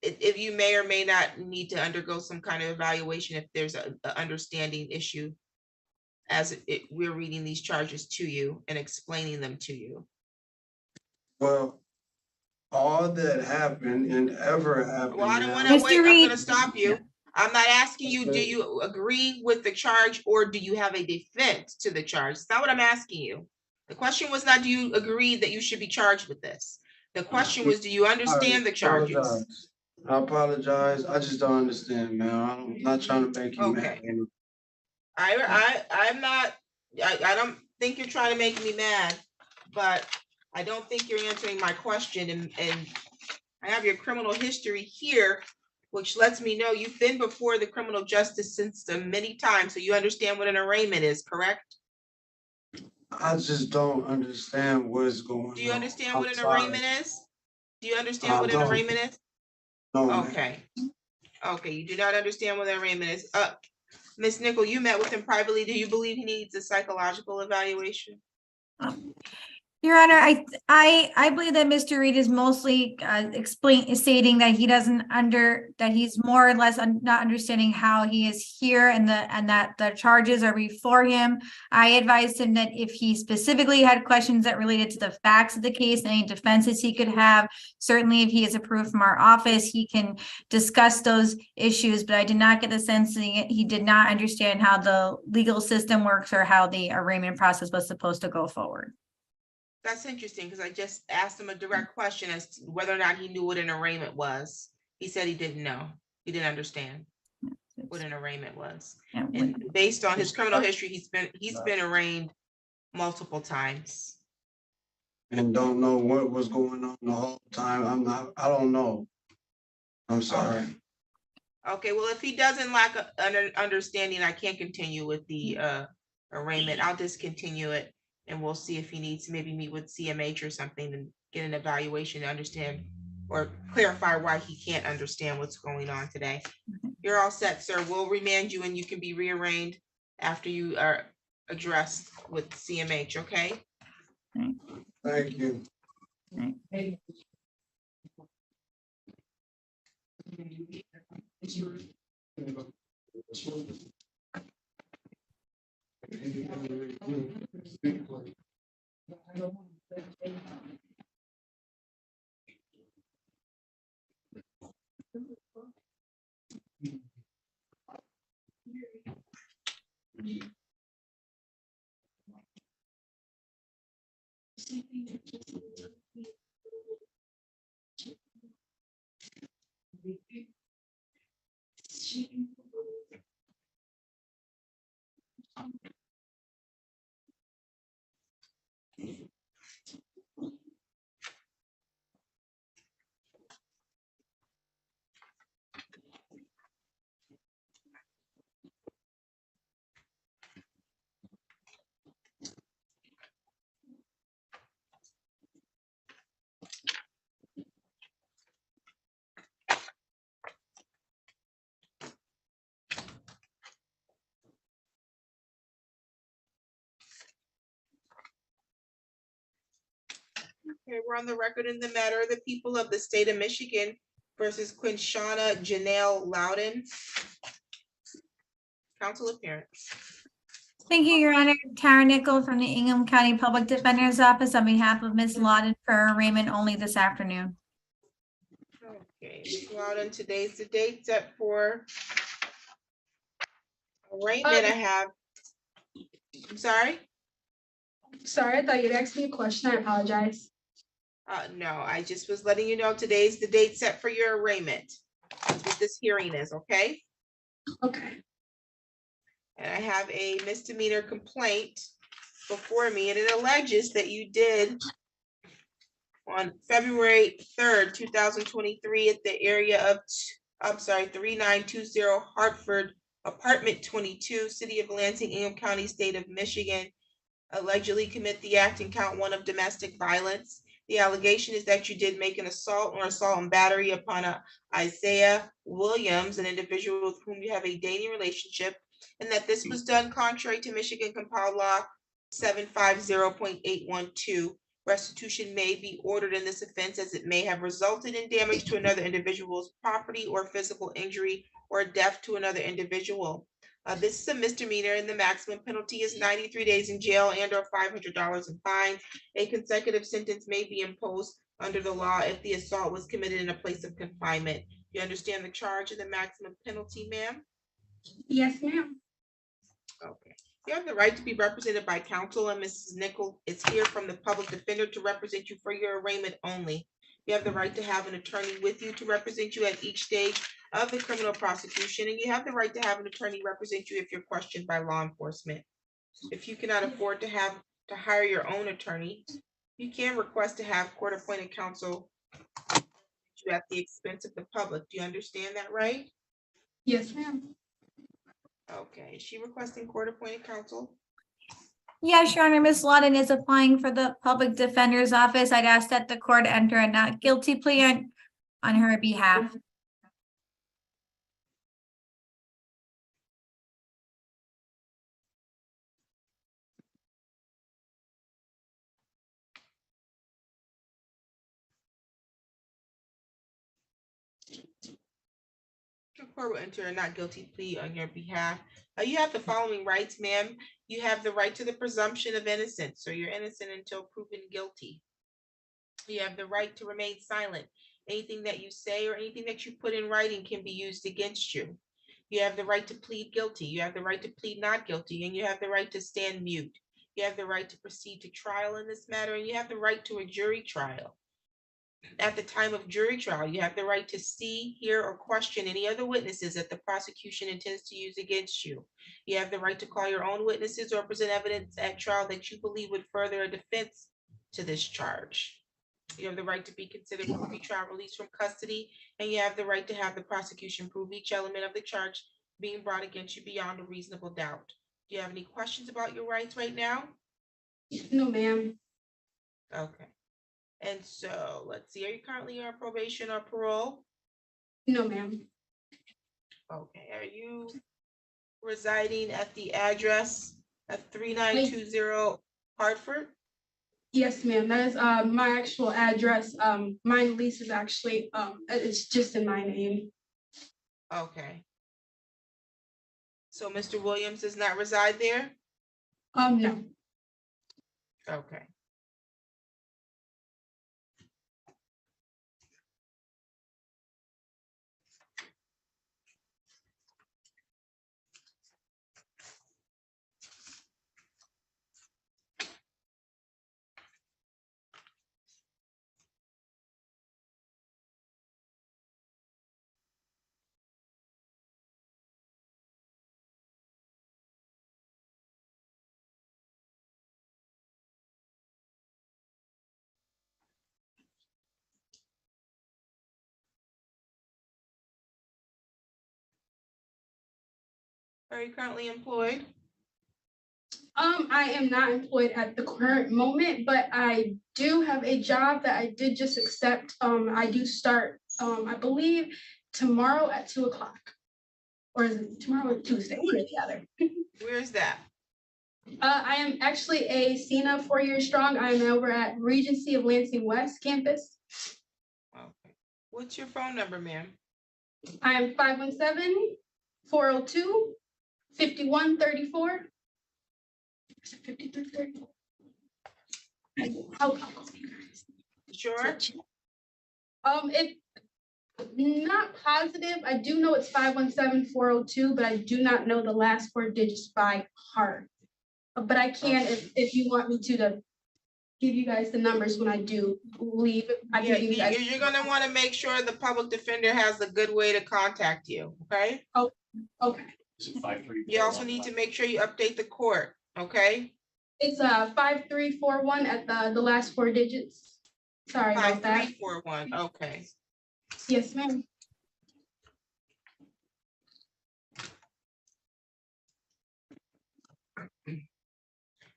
if you may or may not need to undergo some kind of evaluation, if there's a understanding issue as we're reading these charges to you and explaining them to you. Well, all that happened and ever happened. Well, I don't now- want to Mr. wait. I'm Reed. gonna stop you. I'm not asking you, do you agree with the charge or do you have a defense to the charge? It's not what I'm asking you. The question was not, do you agree that you should be charged with this? The question was, do you understand the charges? I apologize. I just don't understand, man. I'm not trying to make you mad. Okay. I'm not, I don't think you're trying to make me mad, but I don't think you're answering my question, and I have your criminal history here which lets me know you've been before the criminal justice system many times, so you understand what an arraignment is, correct? I just don't understand what's going on. Do you understand I'm what an sorry. arraignment is? Do you understand I what an don't. arraignment is? No, ma'am. Okay. Okay, you do not understand what an arraignment is. Ms. Nickel, you met with him privately. Do you believe he needs a psychological evaluation? Your Honor, I believe that Mr. Reed is mostly stating that he doesn't that he's more or less not understanding how he is here and that the charges are before him. I advised him that if he specifically had questions that related to the facts of the case, any defenses he could have, certainly if he is approved from our office, he can discuss those issues, but I did not get the sense that he did not understand how the legal system works or how the arraignment process was supposed to go forward. That's interesting because I just asked him a direct question as to whether or not he knew what an arraignment was. He said he didn't know. He didn't understand what an arraignment was. Yeah, And based on his criminal history, he's been arraigned multiple times. And don't know what was going on the whole time. I don't know. I'm sorry. Okay, well, if he doesn't lack an understanding, I can't continue with the arraignment. I'll discontinue it. And we'll see if he needs to maybe meet with CMH or something and get an evaluation to understand or clarify why he can't understand what's going on today. You're all set, sir. We'll remand you and you can be rearranged after you are addressed with CMH, okay? Thank you. Okay, we're on the record in the matter of the people of the state of Michigan versus Quinshana Janelle Lawton. Council appearance. Thank you, Your Honor. Tara Nickel from the Ingham County Public Defender's Office on behalf of Ms. Lawton for arraignment only this afternoon. Okay, Ms. Lawton, today's the date set for arraignment. I have, I'm sorry? Sorry, I thought you'd ask me a question. I apologize. No, I just was letting you know today's the date set for your arraignment. That's what this hearing is, okay? Okay. And I have a misdemeanor complaint before me, and it alleges that you did on February 3rd, 2023 at the area of, 3920 Hartford, apartment 22, city of Lansing, Ingham County, state of Michigan, allegedly commit the act in count 1 of domestic violence. The allegation is that you did make an assault or assault and battery upon Isaiah Williams, an individual with whom you have a dating relationship, and that this was done contrary to Michigan Compiled Law 750.812. Restitution may be ordered in this offense as it may have resulted in damage to another individual's property or physical injury or death to another individual. This is a misdemeanor and the maximum penalty is 93 days in jail and or $500 in fine. A consecutive sentence may be imposed under the law if the assault was committed in a place of confinement. You understand the charge and the maximum penalty, ma'am? Yes, ma'am. Okay. You have the right to be represented by counsel, and Mrs. Nickel is here from the public defender to represent you for your arraignment only. You have the right to have an attorney with you to represent you at each stage of the criminal prosecution, and you have the right to have an attorney represent you if you're questioned by law enforcement. If you cannot afford to hire your own attorney, you can request to have court-appointed counsel you at the expense of the public. Do you understand that, right? Yes, ma'am. Okay, is she requesting court-appointed counsel? Yes, Your Honor, Ms. Lawton is applying for the Public Defender's Office. I'd ask that the court enter a not guilty plea on her behalf. The court will enter a not guilty plea on your behalf. You have the following rights, ma'am. You have the right to the presumption of innocence, so you're innocent until proven guilty. You have the right to remain silent. Anything that you say or anything that you put in writing can be used against you. You have the right to plead guilty. You have the right to plead not guilty, and you have the right to stand mute. You have the right to proceed to trial in this matter, and you have the right to a jury trial. At the time of jury trial, you have the right to see, hear, or question any other witnesses that the prosecution intends to use against you. You have the right to call your own witnesses or present evidence at trial that you believe would further a defense to this charge. You have the right to be considered for pretrial release from custody, and you have the right to have the prosecution prove each element of the charge being brought against you beyond a reasonable doubt. Do you have any questions about your rights right now? No, ma'am. Okay. And so, let's see, are you currently on probation or parole? No, ma'am. Okay, are you residing at the address of 3920 Hartford? Yes, ma'am. That is my actual address. My lease is actually it's just in my name. Okay. So Mr. Williams does not reside there? No. Okay. Are you currently employed? I am not employed at the current moment, but I do have a job that I did just accept. I do start, I believe tomorrow at 2:00. Or is it tomorrow or Tuesday? One or the other. Where is that? I am actually a SENA 4 years strong. I am over at Regency of Lansing West campus. Okay. What's your phone number, ma'am? I am 517-402-5134. Is it 5334? I'll call you guys. Sure. It not positive. I do know it's 517-402, but I do not know the last 4 digits by heart. But I can if you want me to give you guys the numbers when I do leave. I can Yeah, give you guys. you're gonna want to make sure the public defender has a good way to contact you, okay? Okay. Is it 5-3? You also need to make sure you update the court, okay? It's 5341 at the last 4 digits. Sorry about that. 5341, okay. Yes, ma'am.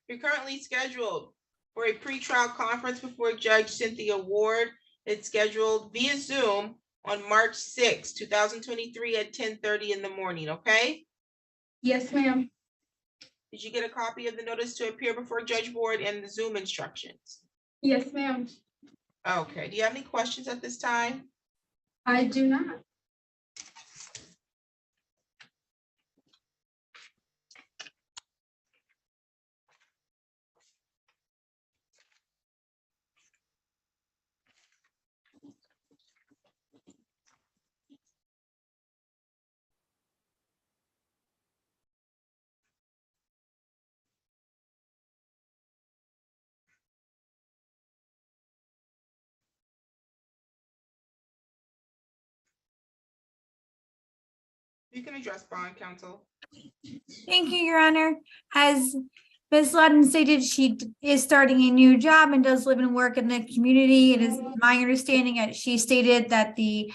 You're currently scheduled for a pretrial conference before Judge Cynthia Ward. It's scheduled via Zoom on March 6, 2023 at 10:30 in the morning, okay? Yes, ma'am. Did you get a copy of the notice to appear before Judge Ward and the Zoom instructions? Yes, ma'am. Okay, do you have any questions at this time? I do not. You can address bond counsel. Thank you, Your Honor. As Ms. Lawton stated she is starting a new job and does live and work in the community. It is my understanding that she stated that the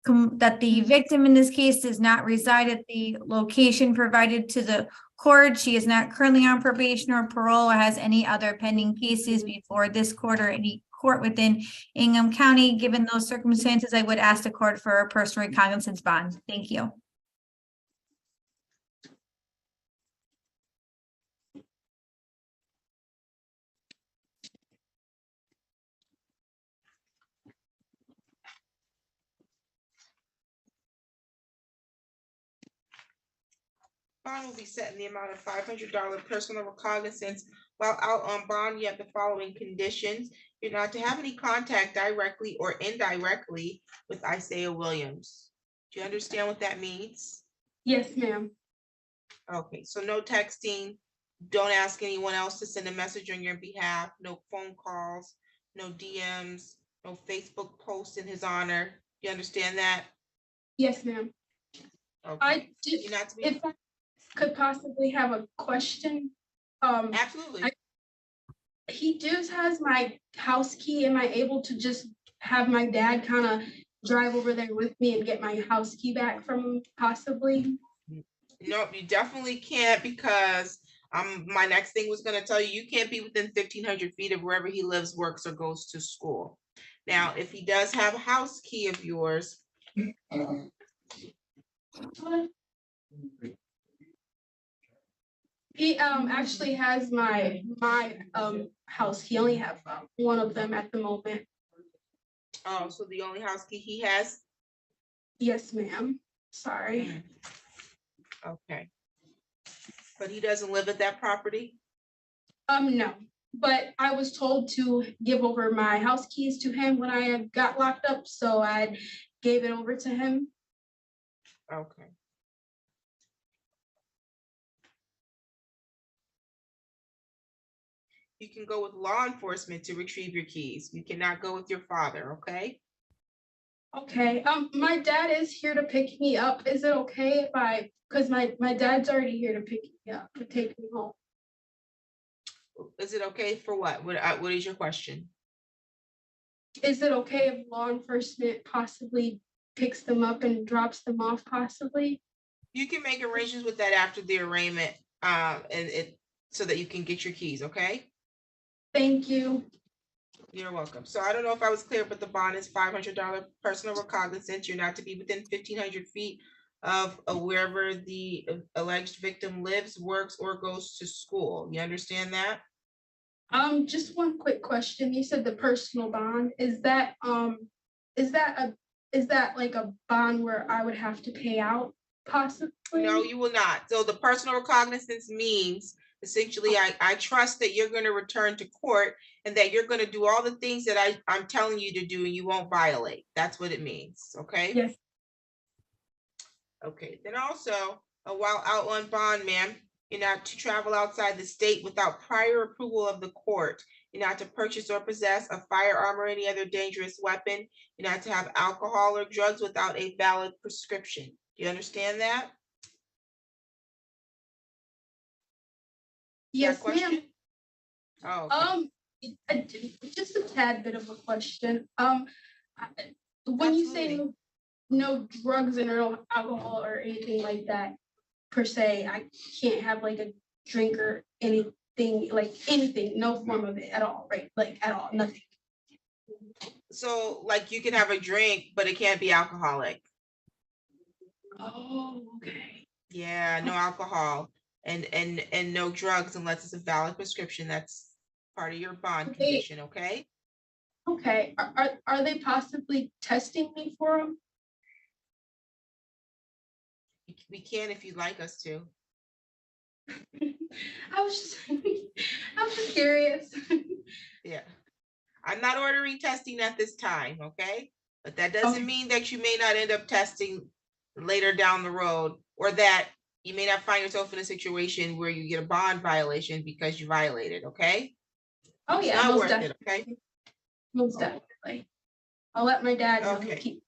victim in this case does not reside at the location provided to the court. She is not currently on probation or parole or has any other pending cases before this court or any court within Ingham County. Given those circumstances, I would ask the court for a personal recognizance bond. Thank you. Bond will be set in the amount of $500 personal recognizance. While out on bond, you have the following conditions. You're not to have any contact directly or indirectly with Isaiah Williams. Do you understand what that means? Yes, ma'am. Okay, so no texting. Don't ask anyone else to send a message on your behalf. No phone calls, no DMs, no Facebook posts in his honor. You understand that? Yes, ma'am. Okay. I did, You're not to be. if I could possibly have a question. Absolutely. He just has my house key. Am I able to just have my dad kind of drive over there with me and get my house key back from him possibly? Nope, you definitely can't, because my next thing was gonna tell you, you can't be within 1,500 feet of wherever he lives, works, or goes to school. Now, if he does have a house key of yours, He actually has my house. He only have one of them at the moment. oh, so the only house key he has? Yes, ma'am. Sorry. Okay. But he doesn't live at that property? No, but I was told to give over my house keys to him when I got locked up, so I gave it over to him. Okay. You can go with law enforcement to retrieve your keys. You cannot go with your father, okay? Okay, my dad is here to pick me up. Is it okay if because my dad's already here to pick me up, to take me home? Is it okay for what? What is your question? Is it okay if law enforcement possibly picks them up and drops them off possibly? You can make arrangements with that after the arraignment, so that you can get your keys, okay? Thank you. You're welcome. So I don't know if I was clear, but the bond is $500 personal recognizance. You're not to be within 1,500 feet of wherever the alleged victim lives, works, or goes to school. You understand that? Just one quick question. You said the personal bond, is that like a bond where I would have to pay out possibly? No, you will not. So the personal recognizance means essentially, I trust that you're going to return to court and that you're going to do all the things that I'm telling you to do and you won't violate. That's what it means, okay? Yes. Okay, then also, while out on bond, ma'am, you're not to travel outside the state without prior approval of the court. You're not to purchase or possess a firearm or any other dangerous weapon. You're not to have alcohol or drugs without a valid prescription. Do you understand that? Yes, That question? ma'am. Oh, okay. Just a tad bit of a question. When you say no drugs and no alcohol or anything like that per se, I can't have like a drink or anything, no form of it at all, right? Like at all, nothing. So like you can have a drink, but it can't be alcoholic. Oh, okay. Yeah, no alcohol and no drugs unless it's a valid prescription. That's part of your bond Okay. condition, okay? Okay, are they possibly testing me for them? We can if you'd like us to. I was just curious. Yeah. I'm not ordering testing at this time, okay? But that doesn't Okay. mean that you may not end up testing later down the road, or that you may not find yourself in a situation where you get a bond violation because you violated, okay? Oh It's yeah, not most worth it, definitely. okay? Most definitely. I'll let my dad know. Okay.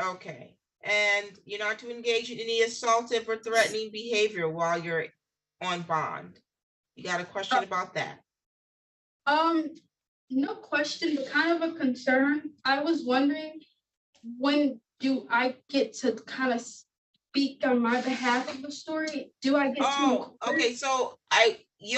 Okay, and you're not to engage in any assaultive or threatening behavior while you're on bond? You got a question about that? No question, but kind of a concern. I was wondering, when do I get to kind of speak on my behalf of the story? Do I get to? Oh, okay, so we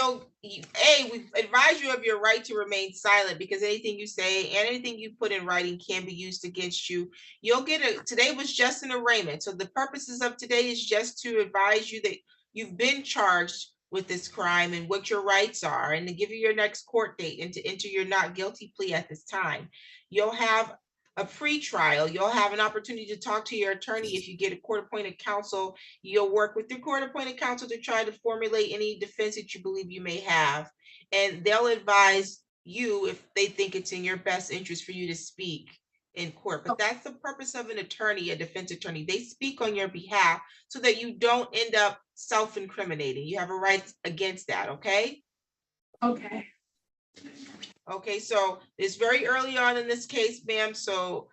advise you of your right to remain silent because anything you say and anything you put in writing can be used against you. You'll get today was just an arraignment. So the purposes of today is just to advise you that you've been charged with this crime and what your rights are and to give you your next court date and to enter your not guilty plea at this time. You'll have a pre-trial. You'll have an opportunity to talk to your attorney. If you get a court-appointed counsel, you'll work with your court-appointed counsel to try to formulate any defense that you believe you may have. And they'll advise you if they think it's in your best interest for you to speak in court. But that's the purpose of an attorney, a defense attorney. They speak on your behalf so that you don't end up self-incriminating. You have a right against that, okay? Okay. Okay, so it's very early on in this case, ma'am. So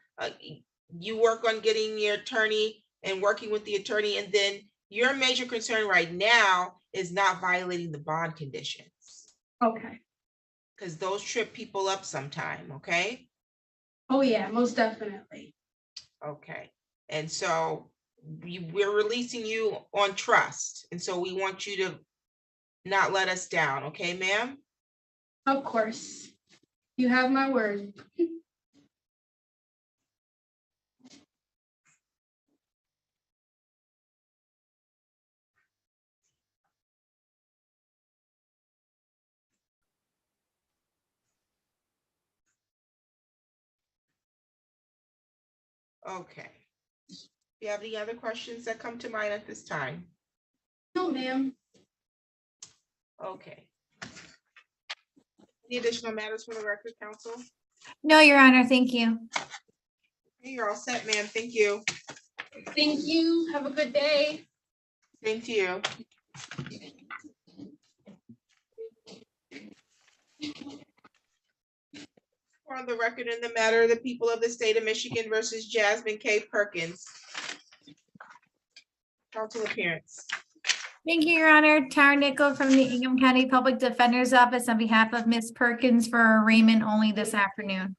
you work on getting your attorney and working with the attorney, and then your major concern right now is not violating the bond conditions. Okay. Because those trip people up sometime, okay? Oh, yeah, most definitely. Okay, and so we're releasing you on trust, and so we want you to not let us down, okay, ma'am? Of course. You have my word. Okay. Do you have any other questions that come to mind at this time? No, ma'am. Okay. Any additional matters for the record, counsel? No, Your Honor, thank you. Okay, you're all set, ma'am. Thank you. Thank you. Have a good day. Same to you. On the record in the matter of the people of the state of Michigan versus Jasmine K. Perkins. Counsel appearance. Thank you, Your Honor. Tara Nickel from the Ingham County Public Defender's Office on behalf of Ms. Perkins for arraignment only this afternoon.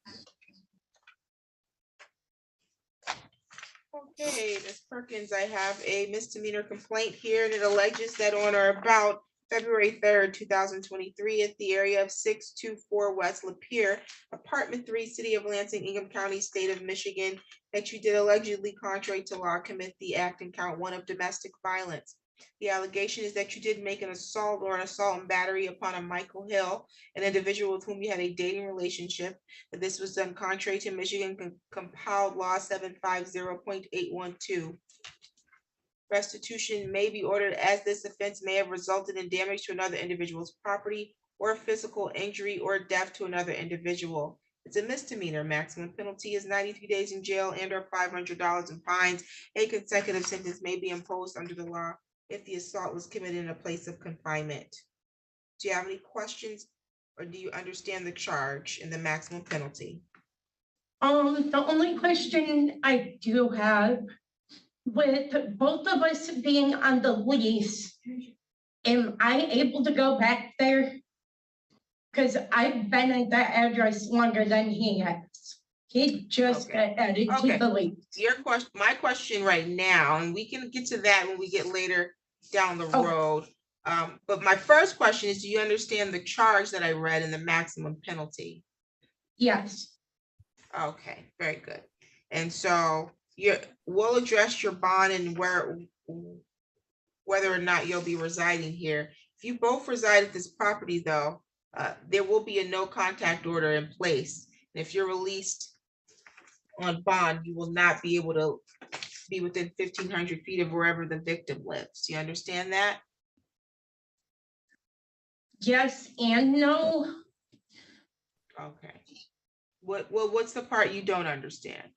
Okay, Ms. Perkins, I have a misdemeanor complaint here and it alleges that on or about February 3rd, 2023, at the area of 624 West Lapeer, Apartment 3, City of Lansing, Ingham County, State of Michigan, that you did allegedly contrary to law commit the act in count 1 of domestic violence. The allegation is that you did make an assault or an assault and battery upon a Michael Hill, an individual with whom you had a dating relationship, that this was done contrary to Michigan compiled law 750.812. Restitution may be ordered as this offense may have resulted in damage to another individual's property or physical injury or death to another individual. It's a misdemeanor. Maximum penalty is 93 days in jail and or $500 in fines. A consecutive sentence may be imposed under the law if the assault was committed in a place of confinement. Do you have any questions or do you understand the charge and the maximum penalty? The only question I do have, with both of us being on the lease, am I able to go back there? Because I've been at that address longer than he has. He just got added to the lease. Your question, my question right now, and we can get to that when we get later down the road. But my first question is, do you understand the charge that I read in the maximum penalty? Yes. Okay, very good. And so we'll address your bond and whether or not you'll be residing here. If you both reside at this property though, there will be a no contact order in place. And if you're released on bond, you will not be able to be within 1,500 feet of wherever the victim lives. Do you understand that? Yes and no. Okay. What's the part you don't understand?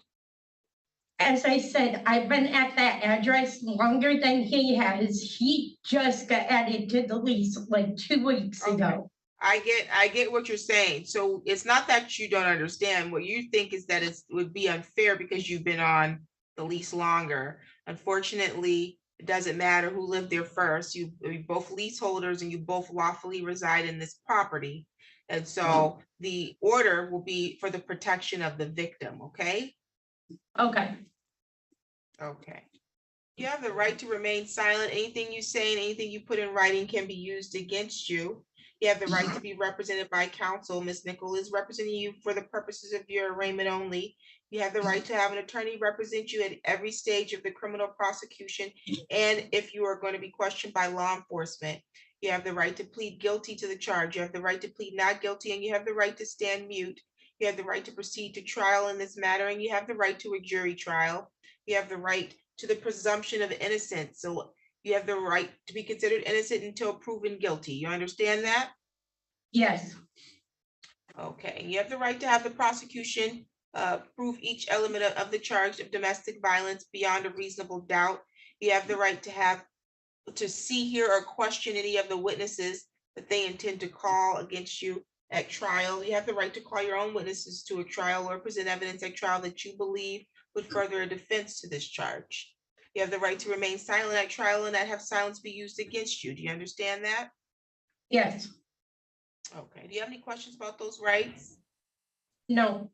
As I said, I've been at that address longer than he has. He just got added to the lease like 2 weeks ago. I get what you're saying. So it's not that you don't understand. What you think is that it would be unfair because you've been on the lease longer. Unfortunately, it doesn't matter who lived there first. You're both leaseholders and you both lawfully reside in this property. And so the order will be for the protection of the victim, okay? Okay, Okay. You have the right to remain silent. Anything you say and anything you put in writing can be used against you. You have the right to be represented by counsel. Ms. Nichol is representing you for the purposes of your arraignment only. You have the right to have an attorney represent you at every stage of the criminal prosecution. And if you are going to be questioned by law enforcement, you have the right to plead guilty to the charge. You have the right to plead not guilty, and you have the right to stand mute. You have the right to proceed to trial in this matter, and you have the right to a jury trial. You have the right to the presumption of innocence. So you have the right to be considered innocent until proven guilty. You understand that? yes, Okay, you have the right to have the prosecution prove each element of the charge of domestic violence beyond a reasonable doubt. You have the right to see, hear, or question any of the witnesses that they intend to call against you at trial. You have the right to call your own witnesses to a trial or present evidence at trial that you believe would further a defense to this charge. You have the right to remain silent at trial and not have silence be used against you. Do you understand that? yes, Okay, do you have any questions about those rights? no,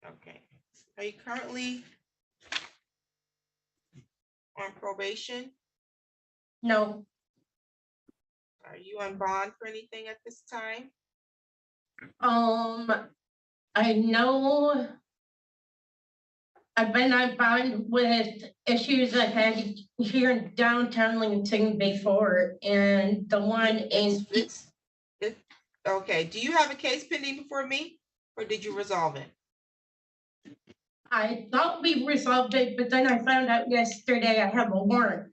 Okay, are you currently on probation? no, Are you on bond for anything at this time? I know I've been on bond with issues I had here in downtown Lansing before, and the one in, Okay, do you have a case pending before me, or did you resolve it? I thought we resolved it, but then I found out yesterday I have a warrant.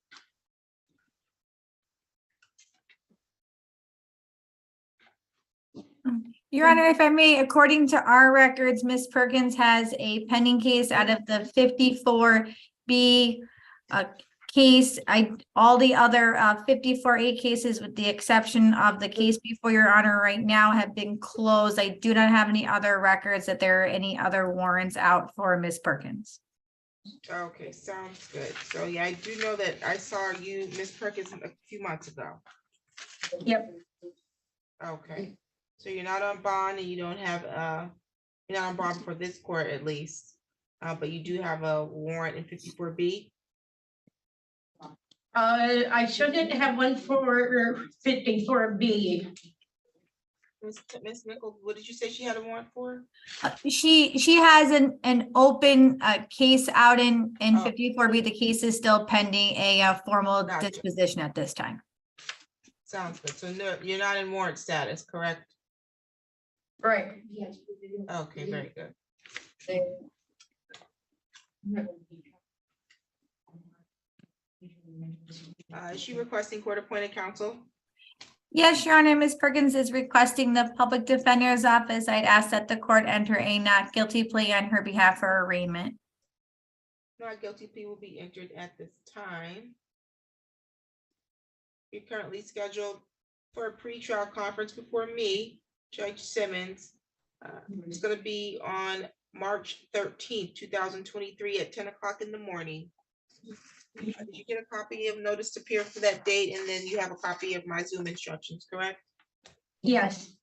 Your Honor, if I may, according to our records, Ms. Perkins has a pending case out of the 54B case. All the other 54A cases, with the exception of the case before your Honor right now, have been closed. I do not have any other records that there are any other warrants out for Ms. Perkins. Okay, sounds good. So yeah, I do know that I saw you, Ms. Perkins, a few months ago. Yep, Okay, so you're not on bond and you don't have, you're not on bond for this court at least, but you do have a warrant in 54B. I shouldn't have one for 54B. Ms. Nichols, what did you say she had a warrant for? She has an open case out in Oh. 54B. The case is still pending a formal Gotcha. disposition at this time. Sounds good. So no, you're not in warrant status, correct? Right. Okay, very good. Is she requesting court-appointed counsel? Yes, Your Honor, Ms. Perkins is requesting the public defender's office. I'd ask that the court enter a not guilty plea on her behalf for arraignment. Not guilty plea will be entered at this time. You're currently scheduled for a pretrial conference before me, Judge Simmons. It's gonna be on March 13th, 2023 at 10 o'clock in the morning. Did you get a copy of notice to appear for that date? And then you have a copy of my Zoom instructions, correct? Yes,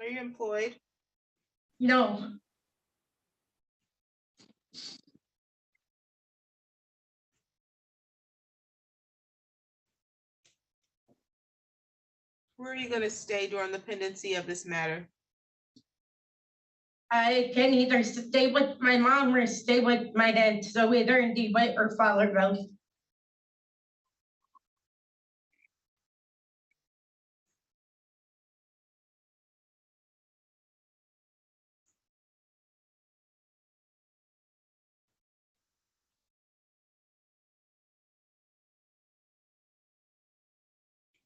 Are you employed? no, Where are you gonna stay during the pendency of this matter? I can either stay with my mom or stay with my dad, so either in DeWitt or Fowlerville.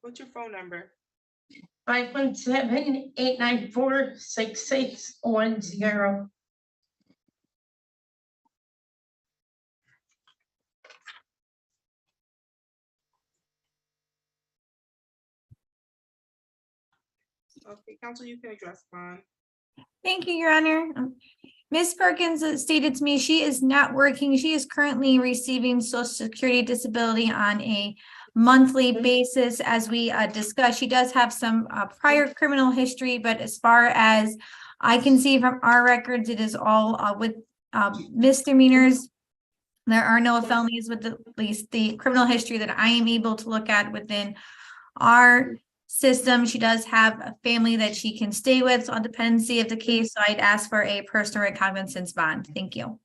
What's your phone number? 517-894-6610. Okay, counsel, you can address bond. Thank you, Your Honor. Ms. Perkins stated to me she is not working. She is currently receiving Social Security disability on a monthly basis. As we discussed, she does have some prior criminal history, but as far as I can see from our records, it is all with misdemeanors. There are no felonies with at least the criminal history that I am able to look at within our system. She does have a family that she can stay with on dependency of the case. So I'd ask for a personal recognizance bond. Thank you.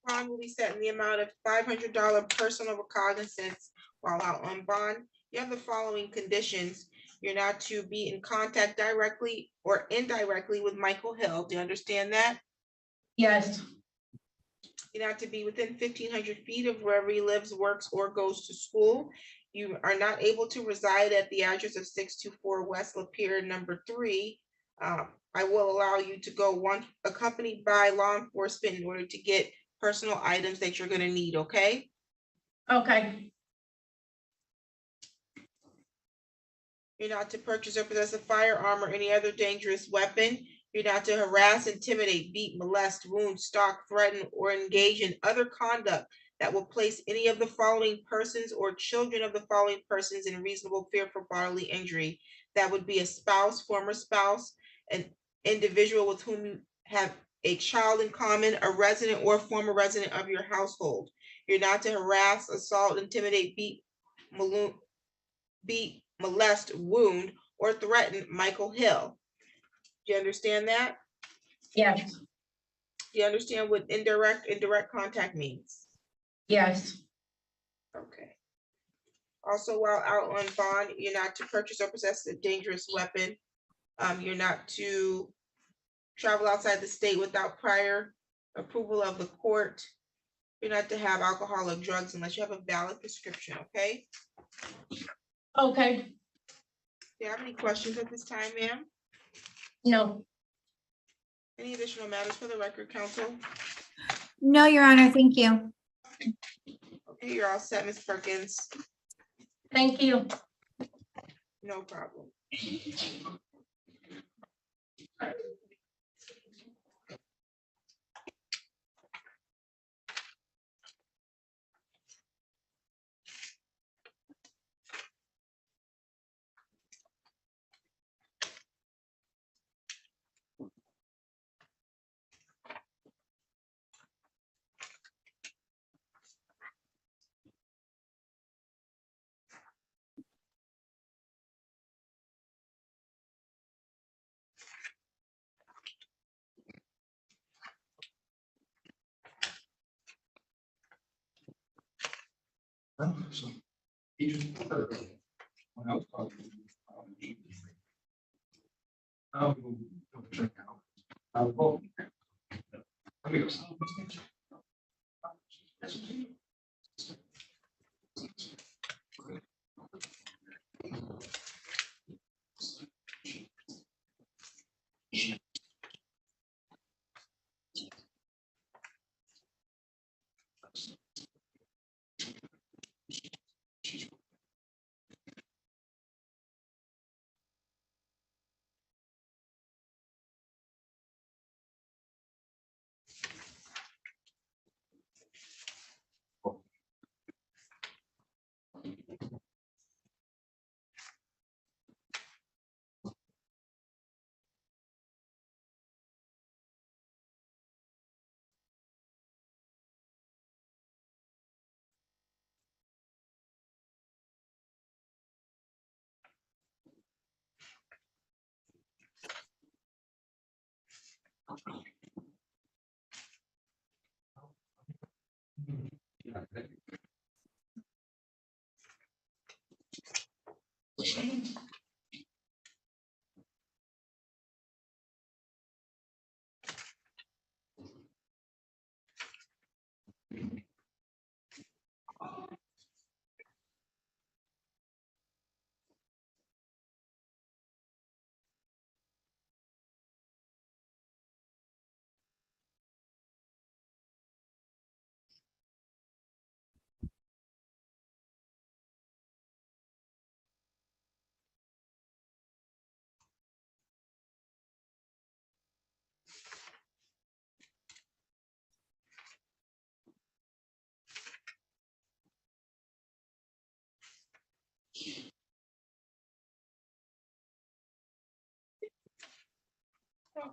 Bond will be set in the amount of $500 personal recognizance while out on bond. You have the following conditions. You're not to be in contact directly or indirectly with Michael Hill. Do you understand that? Yes, You're not to be within 1,500 feet of wherever he lives, works, or goes to school. You are not able to reside at the address of 624 West Lapeer, number 3. I will allow you to go accompanied by law enforcement in order to get personal items that you're gonna need, okay? okay, You're not to purchase or possess a firearm or any other dangerous weapon. You're not to harass, intimidate, beat, molest, wound, stalk, threaten, or engage in other conduct that will place any of the following persons or children of the following persons in reasonable fear for bodily injury. That would be a spouse, former spouse, an individual with whom you have a child in common, a resident or former resident of your household. You're not to harass, assault, intimidate, beat, molest, wound, or threaten Michael Hill. Do you understand that? yes, Do you understand what indirect contact means? yes, Okay. Also, while out on bond, you're not to purchase or possess a dangerous weapon. You're not to travel outside the state without prior approval of the court. You're not to have alcohol or drugs unless you have a valid prescription, okay? okay, Do you have any questions at this time, ma'am? no, Any additional matters for the record, counsel? No, Your Honor. Thank you. Okay, you're all set, Ms. Perkins. thank you. No problem.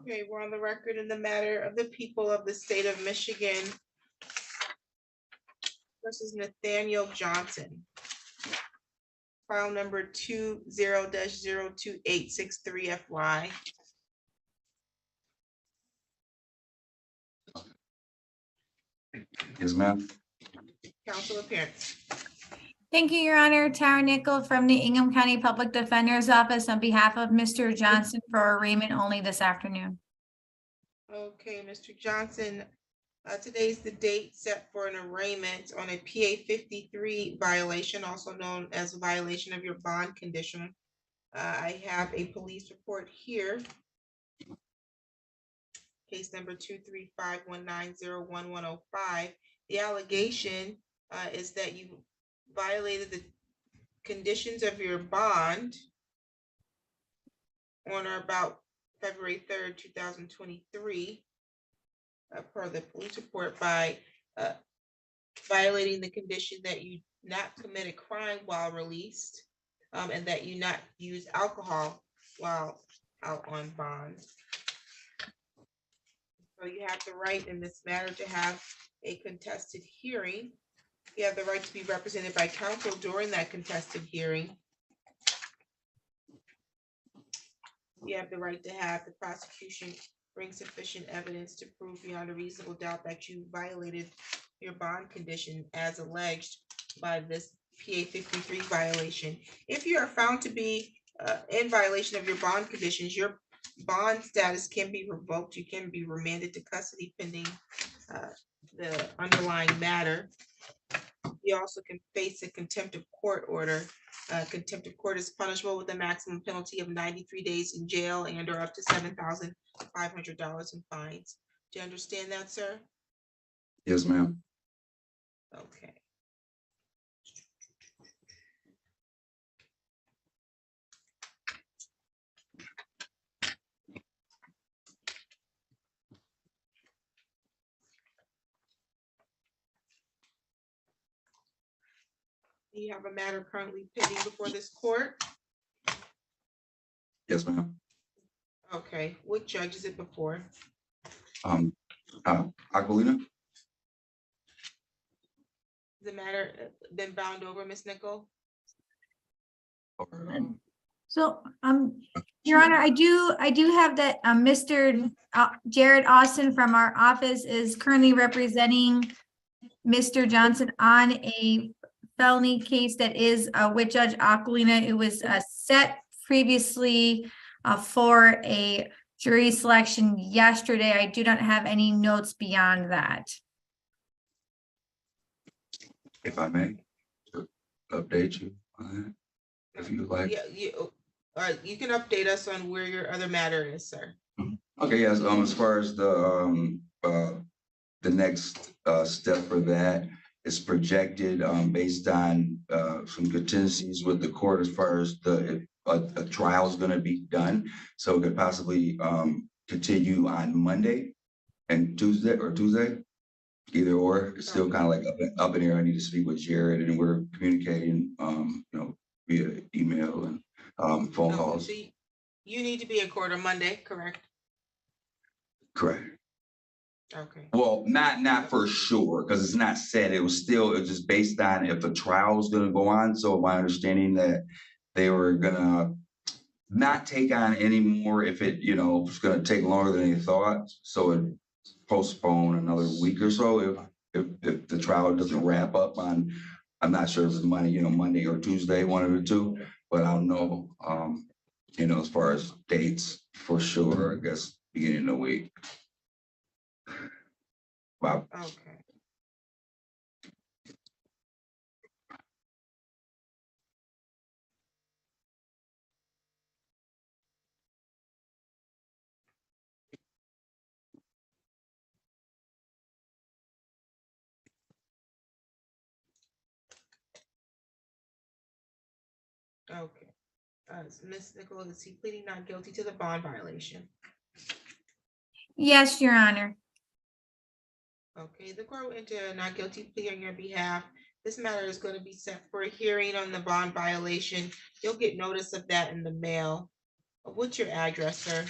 Okay, we're on the record in the matter of the people of the state of Michigan versus Nathaniel Johnson. File number 20-02863FY. Yes, ma'am. Council appearance. Thank you, Your Honor. Tara Nickel from the Ingham County Public Defender's Office on behalf of Mr. Johnson for arraignment only this afternoon. Okay, Mr. Johnson, today's the date set for an arraignment on a PA 53 violation, also known as a violation of your bond condition. I have a police report here. Case number 23519011105. The allegation is that you violated the conditions of your bond on or about February 3rd, 2023, per the police report, by violating the condition that you not commit a crime while released, and that you not use alcohol while out on bond. So you have the right in this matter to have a contested hearing. You have the right to be represented by counsel during that contested hearing. You have the right to have the prosecution bring sufficient evidence to prove beyond a reasonable doubt that you violated your bond condition as alleged by this PA 53 violation. If you are found to be in violation of your bond conditions, your bond status can be revoked. You can be remanded to custody pending the underlying matter. You also can face a contempt of court order. Contempt of court is punishable with a maximum penalty of 93 days in jail and or up to $7,500 in fines. Do you understand that, sir? Yes, ma'am. Okay. Do you have a matter currently pending before this court? Yes, ma'am. Okay, what judge is it before? Aquilina? The matter been bound over, Ms. Nickel? So, Your Honor, I do have that, Mr. Jared Austin from our office is currently representing Mr. Johnson on a felony case that is with Judge Aquilina. It was set previously for a jury selection yesterday. I do not have any notes beyond that. If I may, to update you on that, if you would like. Yeah, you can update us on where your other matter is, sir. Okay, yes, as far as the next step for that is projected based on some contingencies with the court as far as a trial is going to be done. So it could possibly continue on Monday and Tuesday, either or. It's still kind of like up in the air. I need to speak with Jared, and we're communicating, via email and phone calls. So you need to be in court on Monday, correct? Correct. Okay. Well, not for sure, because it's not set. It was just based on if the trial was going to go on. So my understanding that they were gonna not take on any more if it, it's gonna take longer than they thought. So it postpone another week or so if the trial doesn't wrap up on, I'm not sure if it's Monday or Tuesday, one of the two, but I'll know, as far as dates for sure, I guess, beginning of the week. Wow. Okay. Okay. So Ms. Nichols, is he pleading not guilty to the bond violation? Yes, Your Honor. Okay, the court will enter a not guilty plea on your behalf. This matter is going to be set for a hearing on the bond violation. You'll get notice of that in the mail. What's your address, sir?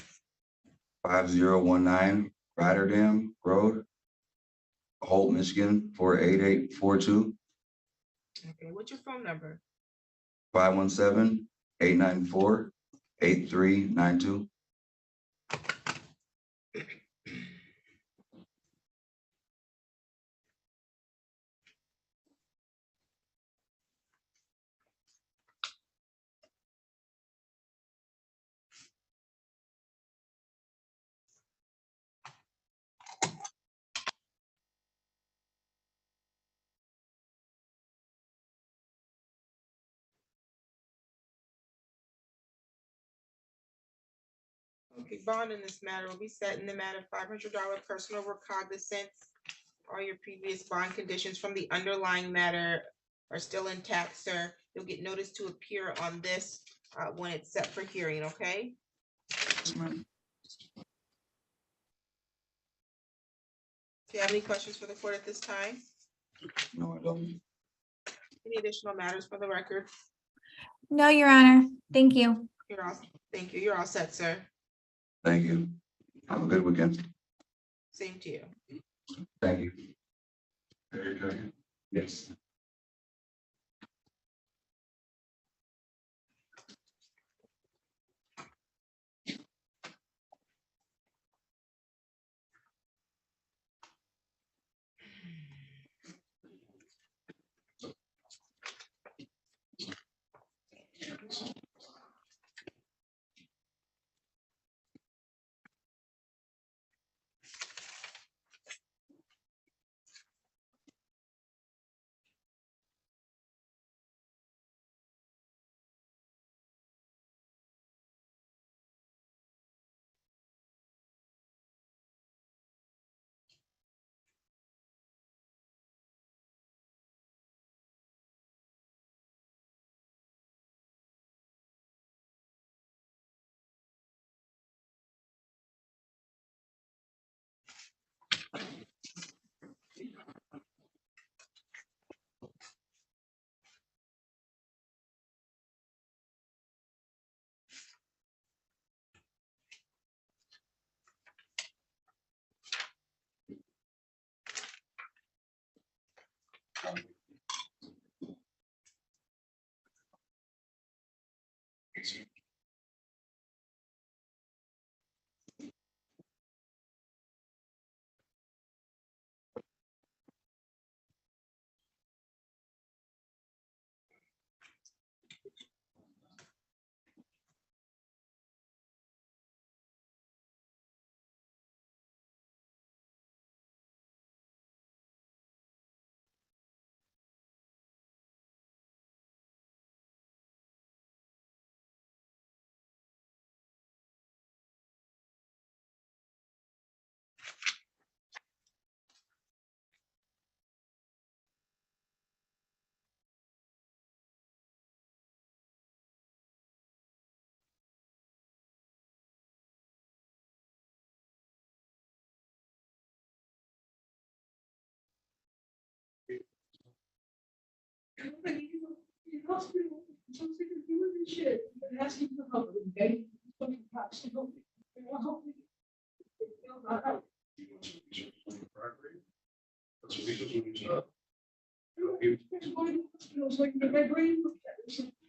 5019 Rotterdam Road, Holt, Michigan, 48842. Okay, what's your phone number? 517-894-8392. Okay, bond in this matter will be set in the matter of $500 personal recognizance. All your previous bond conditions from the underlying matter are still intact, sir. You'll get notice to appear on this when it's set for hearing, okay? Do you have any questions for the court at this time? No, I don't. Any additional matters for the record? No, Your Honor. Thank you. Thank you. You're all set, sir. Thank you. Have a good weekend. Same to you. Thank you. Yes.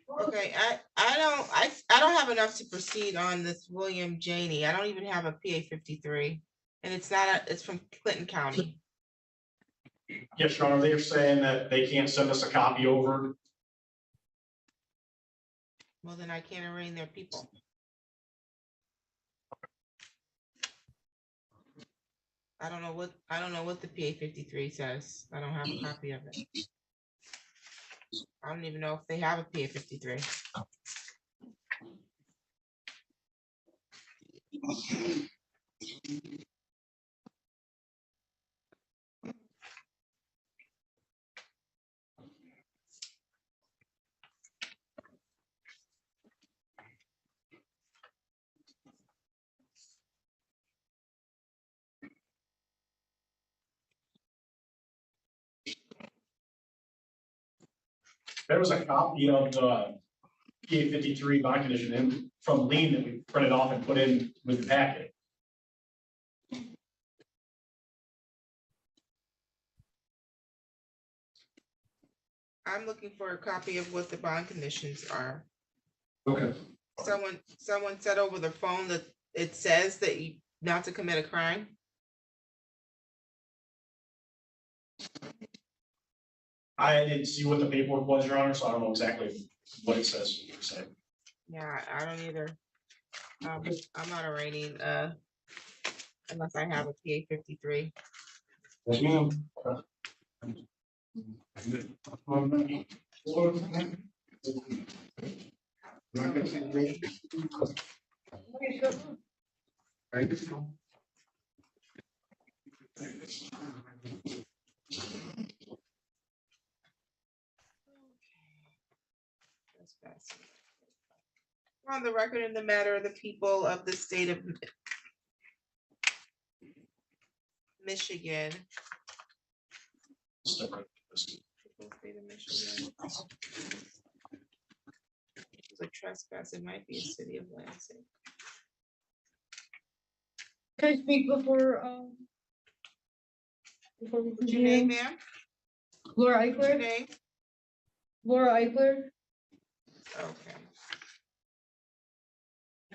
Okay, I don't have enough to proceed on this William Janey. I don't even have a PA 53. And it's not, it's from Clinton County. Yes, Your Honor, they're saying that they can't send us a copy over. Well, then I can't arraign their people. I don't know what the PA 53 says. I don't have a copy of it. I don't even know if they have a PA 53. There was a copy of the PA 53 bond condition in from Lean that we printed off and put in with the packet. I'm looking for a copy of what the bond conditions are. Okay. Someone said over the phone that it says that you not to commit a crime. I didn't see what the paperwork was, Your Honor, so I don't know exactly what it says. Yeah, I don't either. I'm not arraigning unless I have a PA 53. Yes, ma'am. On the record in the matter of the people of the state of Michigan. State of Michigan. It's a trespass, it might be a city of Lansing. Can I speak before we What's your name, ma'am? Laura What's your Eichler? name? Laura Eichler. Okay.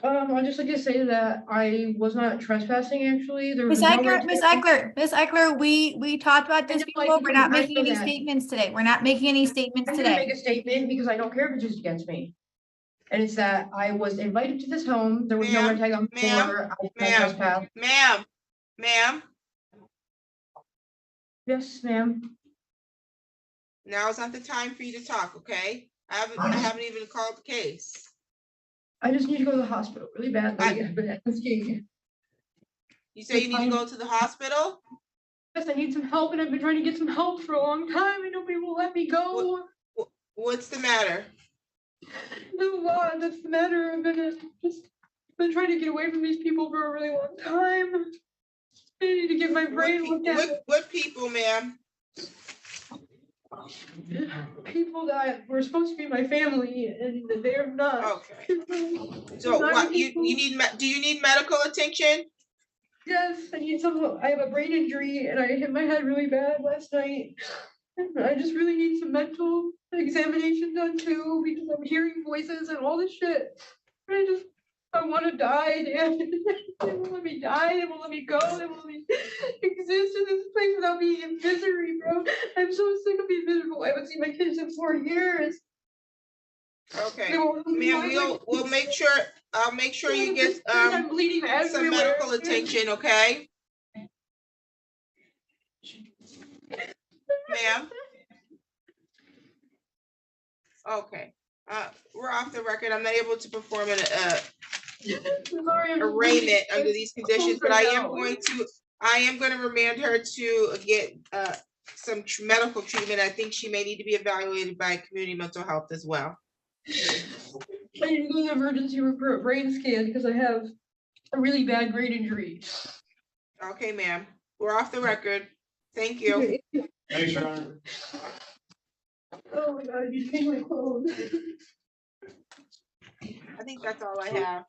I'd just like to say that I was not trespassing, actually. There was Ms. no Eichler, we talked about this I know, before. We're not I making know any that. statements today. We're not making any statements I'm gonna make today. a statement because I don't care if it's used against me. And it's that I was invited to this home. There was no Ma'am, red tag on the ma'am, door. I ma'am. trespassed. Ma'am, Yes, ma'am. now's not the time for you to talk, okay? I haven't even called the case. I just need to go to the hospital really badly. I've been asking. You say you need to go to the hospital? Yes, I need some help and I've been trying to get some help for a long time and nobody will let me go. What's the matter? There's a lot that's the matter. I've been trying to get away from these people for a really long time. I need to get my brain looked at. What people, ma'am? People that were supposed to be my family and they're not. Okay. So what, do you need medical attention? Yes, I need some. I have a brain injury and I hit my head really bad last night. I just really need some mental examination done too because I'm hearing voices and all this shit. I want to die, damn. They won't let me die. They won't let me go. They won't let me exist in this place without being in misery, bro. I'm so sick of being miserable. I haven't seen my kids in 4 years. Okay, ma'am, we'll make sure, I'll make sure you get I'm bleeding some everywhere. medical attention, okay? Ma'am? Okay, we're off the record. I'm not able to perform an arraignment under these conditions, but I am going to remand her to get some medical treatment. I think she may need to be evaluated by community mental health as well. I need to go to the emergency room for a brain scan because I have a really bad brain injury. Okay, ma'am, we're off the record. Thank you. Thanks, Your Honor. Oh my God, you changed my clothes. I think that's all I have.